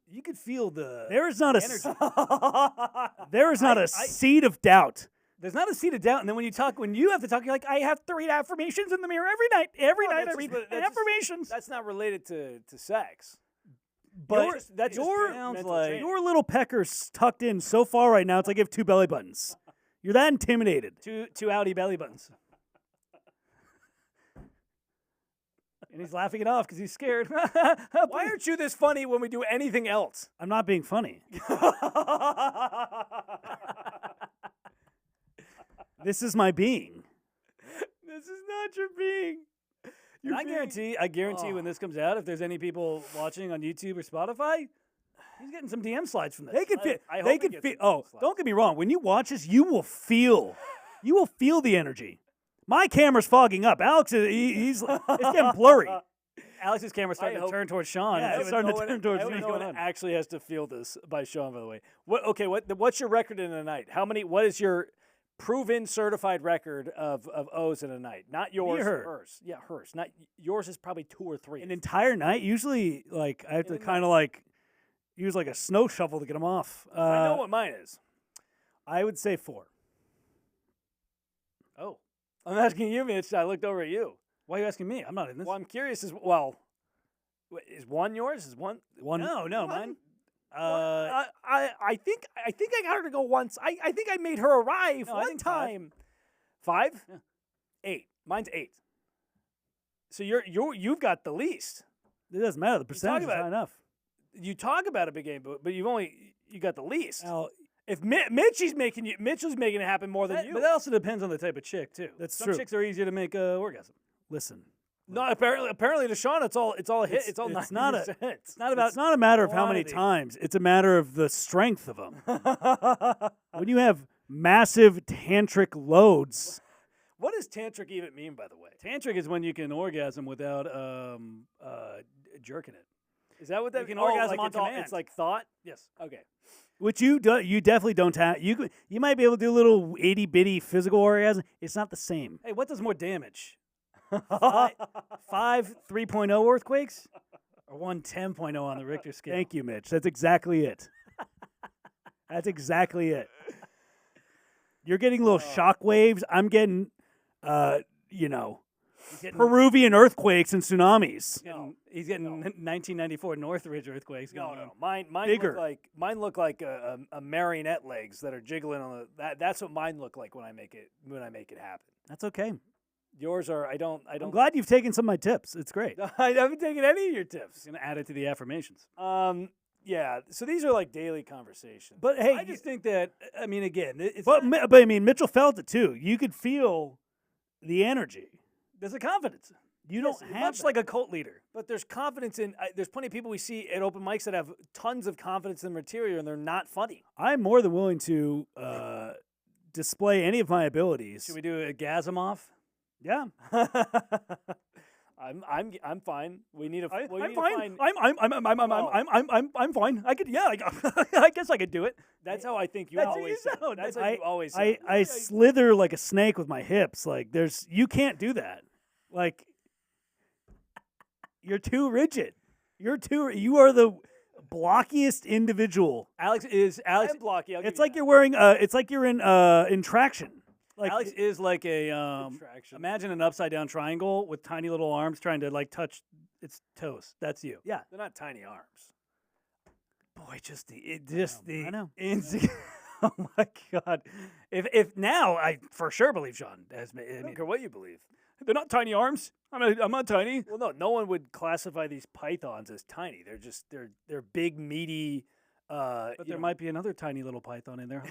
You could feel the. There is not energy. There is not a seed of doubt. There's not a seed of doubt. And then when you have to talk, you're like, I have to read affirmations in the mirror every night. Every night I read affirmations. That's not related to sex. But your little pecker's tucked in so far right now, it's like you have 2 belly buttons. You're that intimidated. Two outie belly buttons. And he's laughing it off because he's scared. Why aren't you this funny when we do anything else? I'm not being funny. This is my being. This is not your being. And I guarantee when this comes out, if there's any people watching on YouTube or Spotify, he's getting some DM slides from this. They could feel. I hope They he could gets feel. some Oh, slides. don't get me wrong. When you watch this, you will feel the energy. My camera's fogging up. Alex is it's getting blurry. Alex's camera's starting to turn towards Sean. Yeah, it's starting to turn towards I me. hope no What's one going on? actually has to feel this by Sean, by the way. What's your record in a night? What is your proven certified record of O's in a night? Not yours, hers. Yeah, hers. Not yours is probably 2 or 3. An entire night. Usually, I have to kind of use a snow shovel to get them off. I know what mine is. I would say 4. Oh, I'm asking you, Mitch. I looked over at you. Why are you asking me? I'm not in this. Well, I'm curious. Is 1 yours? Is one? No, mine. I think I got her to go once. I think I made her arrive No, I one think 5. time. 5? Yeah. 8. Mine's 8. So you've got the least. It doesn't matter. The percentage is about high enough. You talk about a big game, but you got the least. Now, If Mitch's making it happen more than you. But that also depends on the type of chick too. That's Some true. chicks are easier to make orgasm. listen. No, apparently to Sean, it's all a hit. It's all 90%. it's not It's not about. It's not a matter of how many quantity. times. It's a matter of the strength of them. When you have massive tantric loads, What does tantric even mean, by the way? Tantric is when you can orgasm without jerking it. Is that what that You can oh, orgasm like on it's all- command. It's like thought. Yes. Okay. which you definitely don't have. You might be able to do a little itty bitty physical orgasm. It's not the same. Hey, what does more damage? Five 3.0 earthquakes, or 1 10.0 on the Richter scale? Thank you, Mitch. That's exactly it. That's exactly it. You're getting little shock waves. I'm getting, you know, getting- Peruvian earthquakes and tsunamis. He's getting 1994 Northridge earthquakes going on. Mine Bigger. look like a marionette legs that are jiggling on the. That's what mine look like when I make it happen. That's okay. Yours are. I don't. I'm glad you've taken some of my tips. It's great. I haven't taken any of your tips. Going to add it to the affirmations. Yeah. So these are like daily conversations. But hey, I just think that, I mean, again, it's but I mean, Mitchell felt it too. You could feel the energy. there's a confidence. You don't Yes, have Much that. like a cult leader. But there's confidence in. There's plenty of people we see at open mics that have tons of confidence in the material, and they're not funny. I'm more than willing to display any of my abilities. Should we do a Gazimoff? Yeah. I'm fine. We need a. I'm we need to fine. find- I'm fine. I could, yeah. I guess I could do it. That's how I think you That's how always you sound. sound. That's how you always sound. I slither like a snake with my hips. Like you can't do that. Like you're too rigid. You are the blockiest individual. Alex. I'm blocky. I'll give It's you like that. you're wearing it's like you're in traction. Like Alex is like a Contraction. imagine an upside down triangle with tiny little arms trying to like touch its toes. That's you. yeah. They're not tiny arms. Boy, I know. Oh my God! If now I for sure believe Sean has. I I don't mean, care what you believe. they're not tiny arms. I'm not tiny. Well, no one would classify these pythons as tiny. They're just they're big, meaty. But there might be another tiny little python in there.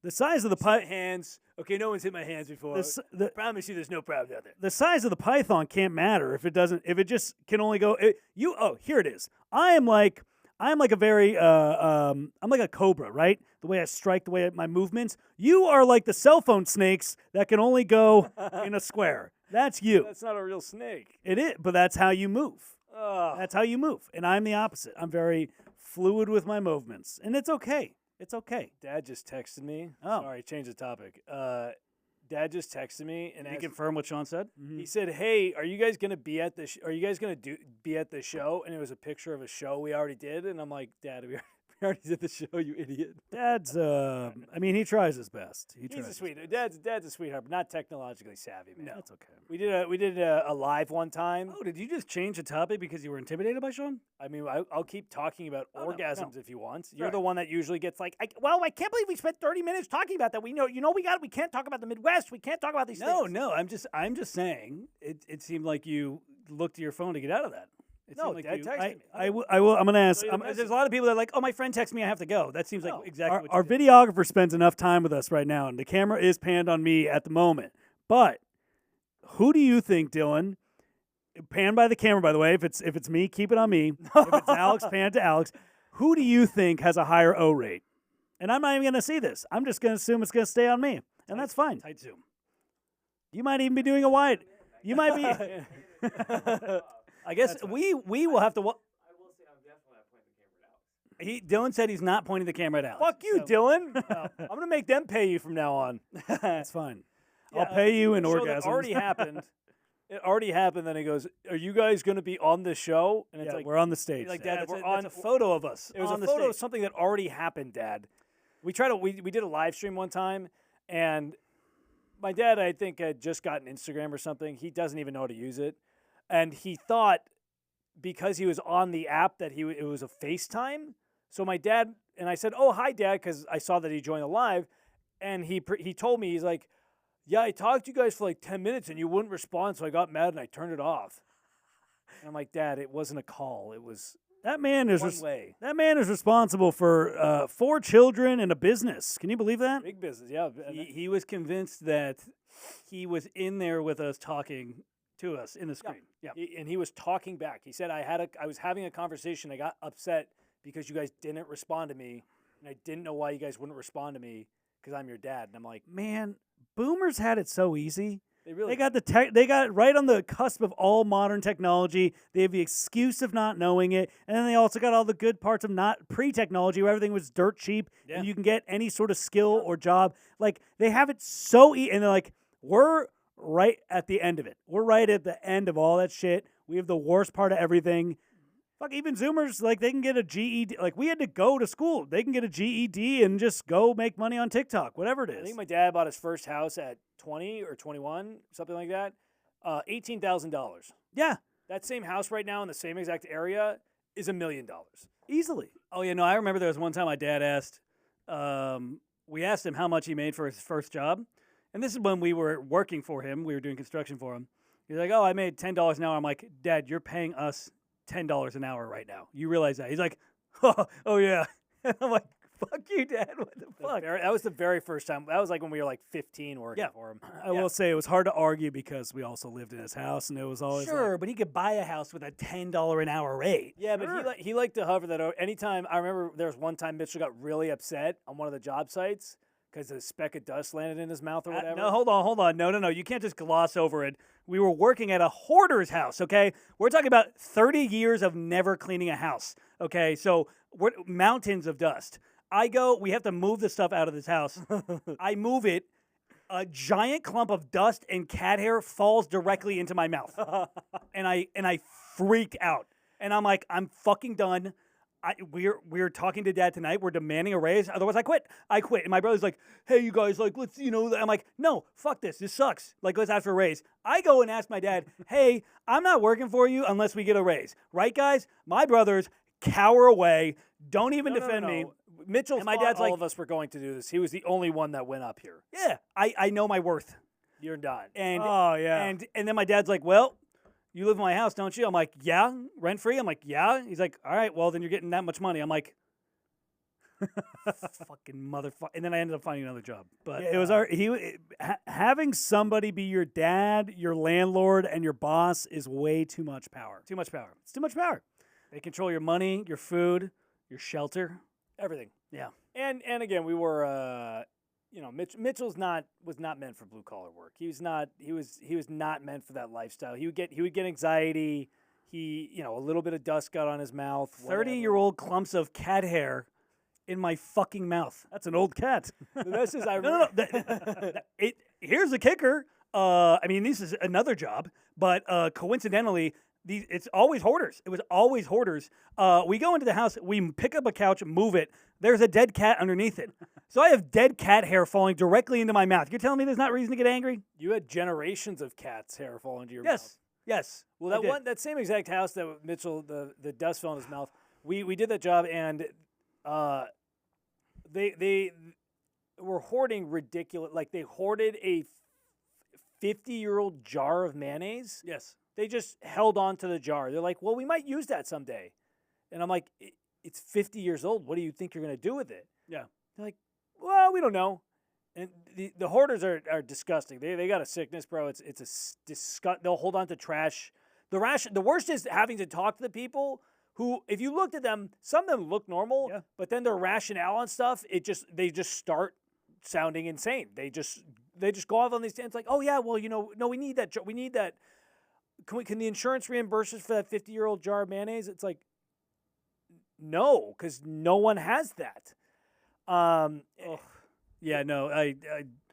The size of the my python. hands. Okay, no one's hit my hands before. The Promise you, there's no problem out there. the size of the python can't matter if it just can only go here it is. I'm like a very I'm like a cobra, right? The way I strike, the way my movements. You are like the cell phone snakes that can only go in a square. That's you. That's not a real snake. It is, but that's how you move. Ugh. That's how you move. And I'm the opposite. I'm very fluid with my movements. And it's okay. It's okay. Dad just texted me. Oh. Sorry, change the topic. Dad just texted me and Can you asked, confirm what Sean said? he said, "Hey, are you guys gonna be at the? Are you guys gonna be at the show?" And it was a picture of a show we already did. And I'm like, "Dad, we already did the show, you idiot." Dad's I mean, he tries his best. He He's tries a his sweet. Dad's a sweetheart, but not technologically savvy, man. That's okay. We did a live one time. Oh, did you just change the topic because you were intimidated by Sean? I mean, I'll keep talking about Oh, no, orgasms no. if you want. You're Right. the one that usually gets like, I can't believe we spent 30 minutes talking about that. We can't talk about the Midwest. We can't talk about these No, things. no. I'm just saying. It seemed like you looked at your phone to get out of that. It No, seemed like Dad you, texted me. I will. I'm going to ask. So There's a lot of people that are like, oh, my friend texted me, I have to go. That seems like No. exactly what Our you did. videographer spends enough time with us right now, and the camera is panned on me at the moment. But who do you think, Dylan? Pan by the camera, by the way. If it's me, keep it on me. If it's Alex, pan to Alex. Who do you think has a higher O rate? And I'm not even going to see this. I'm just going to assume it's going to stay on me, and that's fine. Tight zoom. You might even be doing a wide. You might be. I guess we will have to. Dylan said he's not pointing the camera at Alex. Fuck you, So- Dylan. I'm gonna make them pay you from now on. That's fine. Yeah, I'll pay you in The show orgasms. that already happened. It already happened. Then he goes, "Are you guys gonna be on the show?" And it's Yeah, like, we're on the stage. Like, Dad, Dad, we're that's on- a photo of us. it was a on the photo of stage. something that already happened, Dad. We did a live stream one time, and my dad, I think, had just gotten Instagram or something. He doesn't even know how to use it, and he thought because he was on the app that it was a FaceTime. So my dad and I said, "Oh, hi, Dad," because I saw that he joined the live, and he told me, he's like, "Yeah, I talked to you guys for like 10 minutes and you wouldn't respond, so I got mad and I turned it off." And I'm like, "Dad, it wasn't a call. It was That man is one way. that man is responsible for 4 children and a business. Can you believe that? Big business, yeah." He was convinced that he was in there with us talking to us in the screen. Yeah. And he was talking back. He said, I was having a conversation. I got upset because you guys didn't respond to me, and I didn't know why you guys wouldn't respond to me because I'm your dad." And I'm like, Man, boomers had it so easy. They They got right on the cusp of all modern technology. They have the excuse of not knowing it, and then they also got all the good parts of not pre-technology, where everything was dirt cheap, Yeah. and you can get any sort of skill or job. Like they have it so easy, and they're like, we're right at the end of it. We're right at the end of all that shit. We have the worst part of everything, Fuck, even Zoomers, like, they can get a GED. Like, we had to go to school. They can get a GED and just go make money on TikTok, whatever it is. I think my dad bought his first house at 20 or 21, something like that. $18,000. Yeah, That same house right now in the same exact area is $1 million. easily. Oh, yeah, no, I remember there was one time my dad asked, we asked him how much he made for his first job. And this is when we were working for him. We were doing construction for him. He's like, oh, I made $10 an hour. I'm like, Dad, you're paying us $10 an hour right now. You realize that? He's like, oh yeah. And I'm like, fuck you, Dad. What the fuck? That was the very first time. That was like when we were like 15 working for him. I will say it was hard to argue because we also lived in his house, and it was always Sure, like, but he could buy a house with a $10 an hour rate. Yeah, but he liked to hover that over. Anytime, I remember there was one time Mitchell got really upset on one of the job sites because a speck of dust landed in his mouth or whatever. No, hold on. No. You can't just gloss over it. We were working at a hoarder's house, okay? We're talking about 30 years of never cleaning a house, okay? So we're mountains of dust. We have to move the stuff out of this house. I move it. A giant clump of dust and cat hair falls directly into my mouth. and I freak out. And I'm like, I'm fucking done. We're talking to Dad tonight. We're demanding a raise. Otherwise, I quit. And my brother's like, hey, you guys, like, let's, I'm like, no, fuck this. This sucks. Like, let's ask for a raise. I go and ask my dad, hey, I'm not working for you unless we get a raise. Right, guys? My brothers cower away. Don't even defend me. Mitchell And my thought dad's all like- of us were going to do this. He was the only one that went up here. Yeah, I know my worth. You're done. And oh yeah, and then my dad's like, well, you live in my house, don't you? I'm like, yeah, rent free. I'm like, yeah. He's like, all right, well, then you're getting that much money. I'm like, fucking motherfucker. And then I ended up finding another job. But it was having somebody be your dad, your landlord, and your boss is way too much power. too much power. It's too much power. They control your money, your food, your shelter. Everything. Yeah. And again, we were Mitchell's was not meant for blue collar work. He was not meant for that lifestyle. He would get anxiety. A little bit of dust got on his mouth. 30-year-old clumps of cat hair in my fucking mouth. That's an old cat. This is I No. Here's the kicker. This is another job, but coincidentally, it's always hoarders. It was always hoarders. We go into the house, we pick up a couch, move it. There's a dead cat underneath it. So I have dead cat hair falling directly into my mouth. You're telling me there's not reason to get angry? You had generations of cats' hair fall into your mouth. Yes. Well, that same exact house that Mitchell, the dust fell in his mouth. We did that job, and they were hoarding ridiculous. Like they hoarded a 50-year-old jar of mayonnaise. Yes. They just held on to the jar. They're like, well, we might use that someday. And I'm like, it's 50 years old. What do you think you're going to do with it? Yeah. They're like, well, we don't know. And the hoarders are disgusting. They got a sickness, bro. It's a disgust. They'll hold on to trash. The worst is having to talk to the people who, if you looked at them, some of them look normal, but then their rationale on stuff, they just start sounding insane. They just go off on these stands like, oh yeah, well, no, we need that. We need that. Can the insurance reimburse us for that 50-year-old jar of mayonnaise? It's like, no, because no one has that. Yeah, no,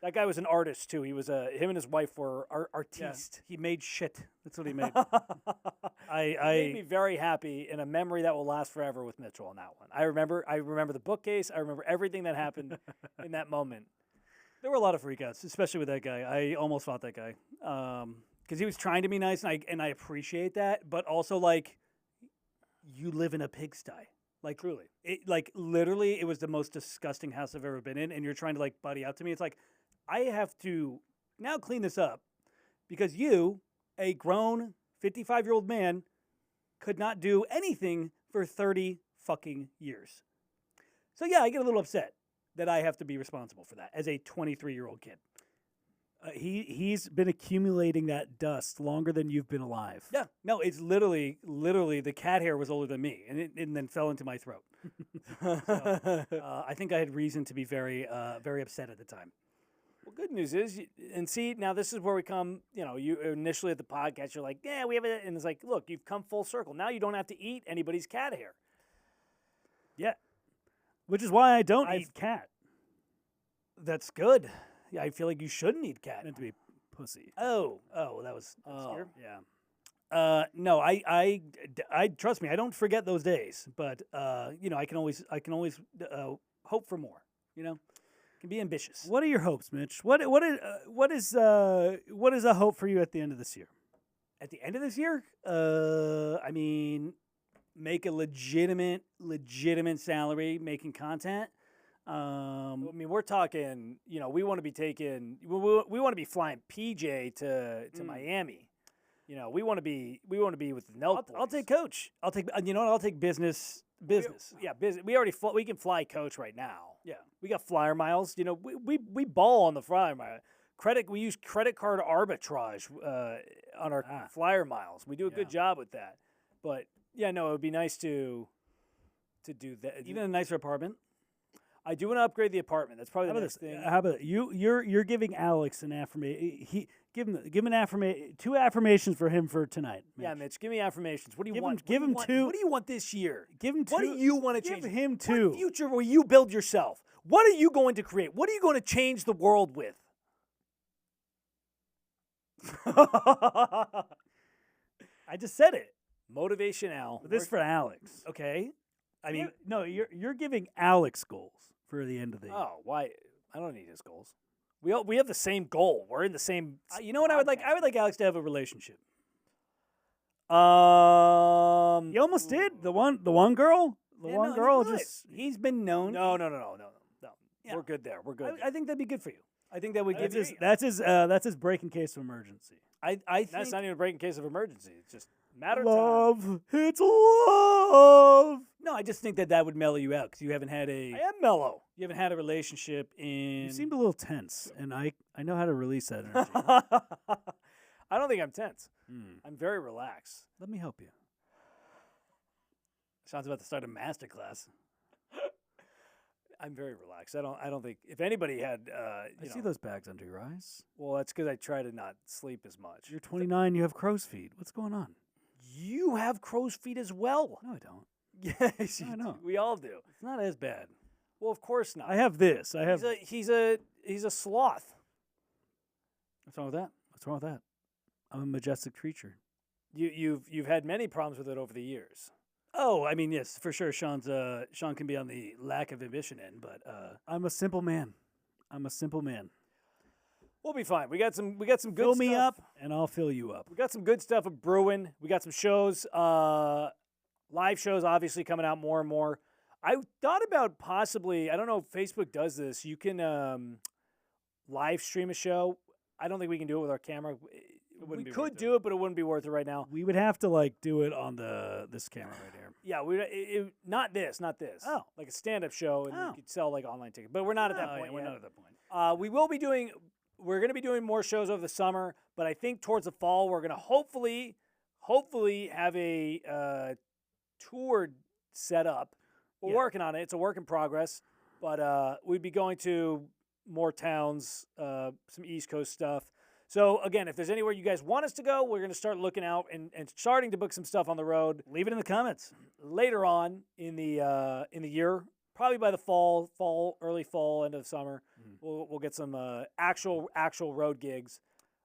that guy was an artist too. He was him and his wife were artistes. he made shit. That's what he made. It made me very happy in a memory that will last forever with Mitchell on that one. I remember the bookcase. I remember everything that happened in that moment. There were a lot of freakouts, especially with that guy. I almost fought that guy because he was trying to be nice, and I appreciate that. But also, like, you live in a pigsty. Like, Truly. Literally, it was the most disgusting house I've ever been in, and you're trying to, like, buddy out to me. It's like, I have to now clean this up because you, a grown 55-year-old man, could not do anything for 30 fucking years. So, yeah, I get a little upset that I have to be responsible for that as a 23-year-old kid. He's been accumulating that dust longer than you've been alive. Yeah, no, it's literally the cat hair was older than me, and then fell into my throat. So, I think I had reason to be very upset at the time. Well, good news is, and see, now this is where we come, you initially at the podcast, you're like, yeah, we have it. And it's like, look, you've come full circle. Now you don't have to eat anybody's cat hair. Yeah. Which is why I don't eat cat. That's good. Yeah, I feel like you shouldn't eat cat. Meant to be pussy. Oh, that was obscure. Yeah. No, I trust me. I don't forget those days, but I can always hope for more. Can be ambitious. What are your hopes, Mitch? What is a hope for you at the end of this year? At the end of this year, I mean, make a legitimate salary making content. I mean, we're talking. We want to be taking. We want to be flying PJ to Miami. We want to be with the Nelk boys. I'll take coach. I'll take. I'll take business. Business. Business. We already we can fly coach right now. Yeah. We got flyer miles. We ball on the flyer mile. We use credit card arbitrage on our flyer miles. We do a good job with that. But it would be nice to do that. Even a nicer apartment. I do want to upgrade the apartment. That's probably the next thing. How about you're giving Alex an affirmation? Give him an affirmation. 2 affirmations for him for tonight. Mitch. Yeah, Mitch, give me affirmations. What do you want? Give him 2. What do you want this year? Give him 2. What do you want to change? Give him 2. What future will you build yourself? What are you going to create? What are you going to change the world with? I just said it. Motivation Al. This is for Alex. Okay. I mean, no, you're giving Alex goals for the end of the year. Oh, why? I don't need his goals. We have the same goal. We're in the same. you know what I would like? I would like Alex to have a relationship. He almost did. The one girl. He's been known. No. Yeah. We're good there. We're good. I think that'd be good for you. I think that would give you. That's his breaking case of emergency. I think that's not even a breaking case of emergency. It's just a matter of time. It's love. No, I just think that would mellow you out because you haven't had I am mellow. You haven't had a relationship in. You seemed a little tense, and I know how to release that energy. I don't think I'm tense. I'm very relaxed. Let me help you. Sounds about to start a master class. I'm very relaxed. I don't think if anybody had. I see those bags under your eyes. Well, that's because I try to not sleep as much. You're 29. You have crow's feet. What's going on? You have crow's feet as well. No, I don't. Yes, I know. We all do. It's not as bad. Well, of course not. I have this. I have. He's a sloth. What's wrong with that? What's wrong with that? I'm a majestic creature. You've had many problems with it over the years. Oh, I mean, yes, for sure. Sean can be on the lack of ambition end, but I'm a simple man. We'll be fine. We got some good stuff. Fill me up, and I'll fill you up. We got some good stuff of brewing. We got some shows, live shows, obviously coming out more and more. I thought about possibly. I don't know if Facebook does this. You can live stream a show. I don't think we can do it with our camera. We could do it, but it wouldn't be worth it right now. We would have to do it on this camera right here. Yeah, not this. Oh, like a stand-up show, and you could sell online tickets. But we're not at that point. Yeah, we're not at that point. We're going to be doing more shows over the summer, but I think towards the fall we're going to hopefully have a tour set up. We're working on it. It's a work in progress, but we'd be going to more towns, some East Coast stuff. So, again, if there's anywhere you guys want us to go, we're going to start looking out and starting to book some stuff on the road. Leave it in the comments. Later on in the year, probably by the early fall, end of summer, we'll get some actual road gigs.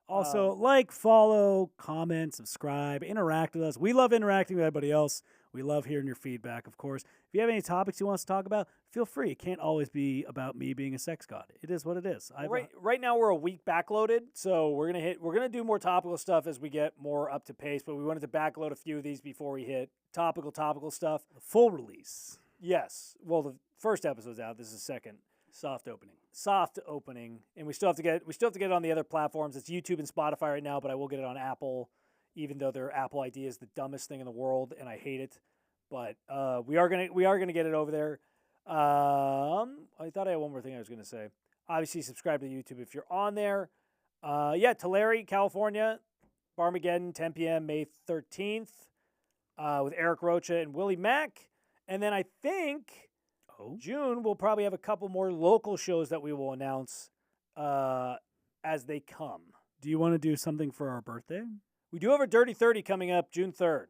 Also, follow, comment, subscribe, interact with us. We love interacting with everybody else. We love hearing your feedback, of course. If you have any topics you want us to talk about, feel free. It can't always be about me being a sex god. It is what it is. Right now we're a week backloaded, so we're gonna do more topical stuff as we get more up to pace. But we wanted to backload a few of these before we hit topical stuff. The full release. Yes. Well, the first episode's out. This is the second. Soft opening, and we still have to get it on the other platforms. It's YouTube and Spotify right now, but I will get it on Apple, even though their Apple ID is the dumbest thing in the world, and I hate it. But we are gonna get it over there. I thought I had one more thing I was gonna say. Obviously, subscribe to YouTube if you're on there. Tulare, California, Barmageddon, 10 p.m. May 13th, with Eric Rocha and Willie Mack, and then I think. June, we'll probably have a couple more local shows that we will announce as they come. Do you want to do something for our birthday? We do have a Dirty 30 coming up June 3rd.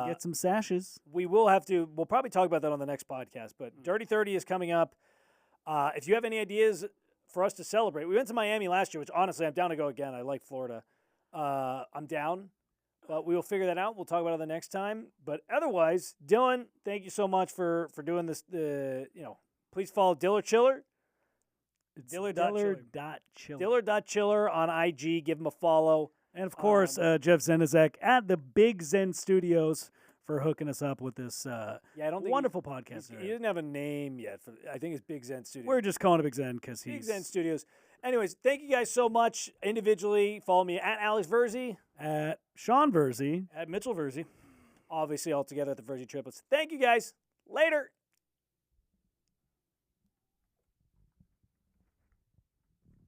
Get some sashes. We'll probably talk about that on the next podcast, but Dirty 30 is coming up. If you have any ideas for us to celebrate, we went to Miami last year, which honestly, I'm down to go again. I like Florida. I'm down. But we will figure that out. We'll talk about it the next time. But otherwise, Dylan, thank you so much for doing this. Please follow Diller Chiller. Diller.chiller. Diller.chiller on IG. Give him a follow. And of course, Jeff Zenizek at the Big Zen Studios for hooking us up with this I don't think wonderful podcast. He didn't have a name yet. I think it's Big Zen Studios. We're just calling it Big Zen because Big Zen Studios. Anyways, thank you guys so much. Individually, follow me at Alex Virzi. At Sean Virzi. At Mitchell Virzi. Obviously, all together at the Virzi Triplets. Thank you guys. Later.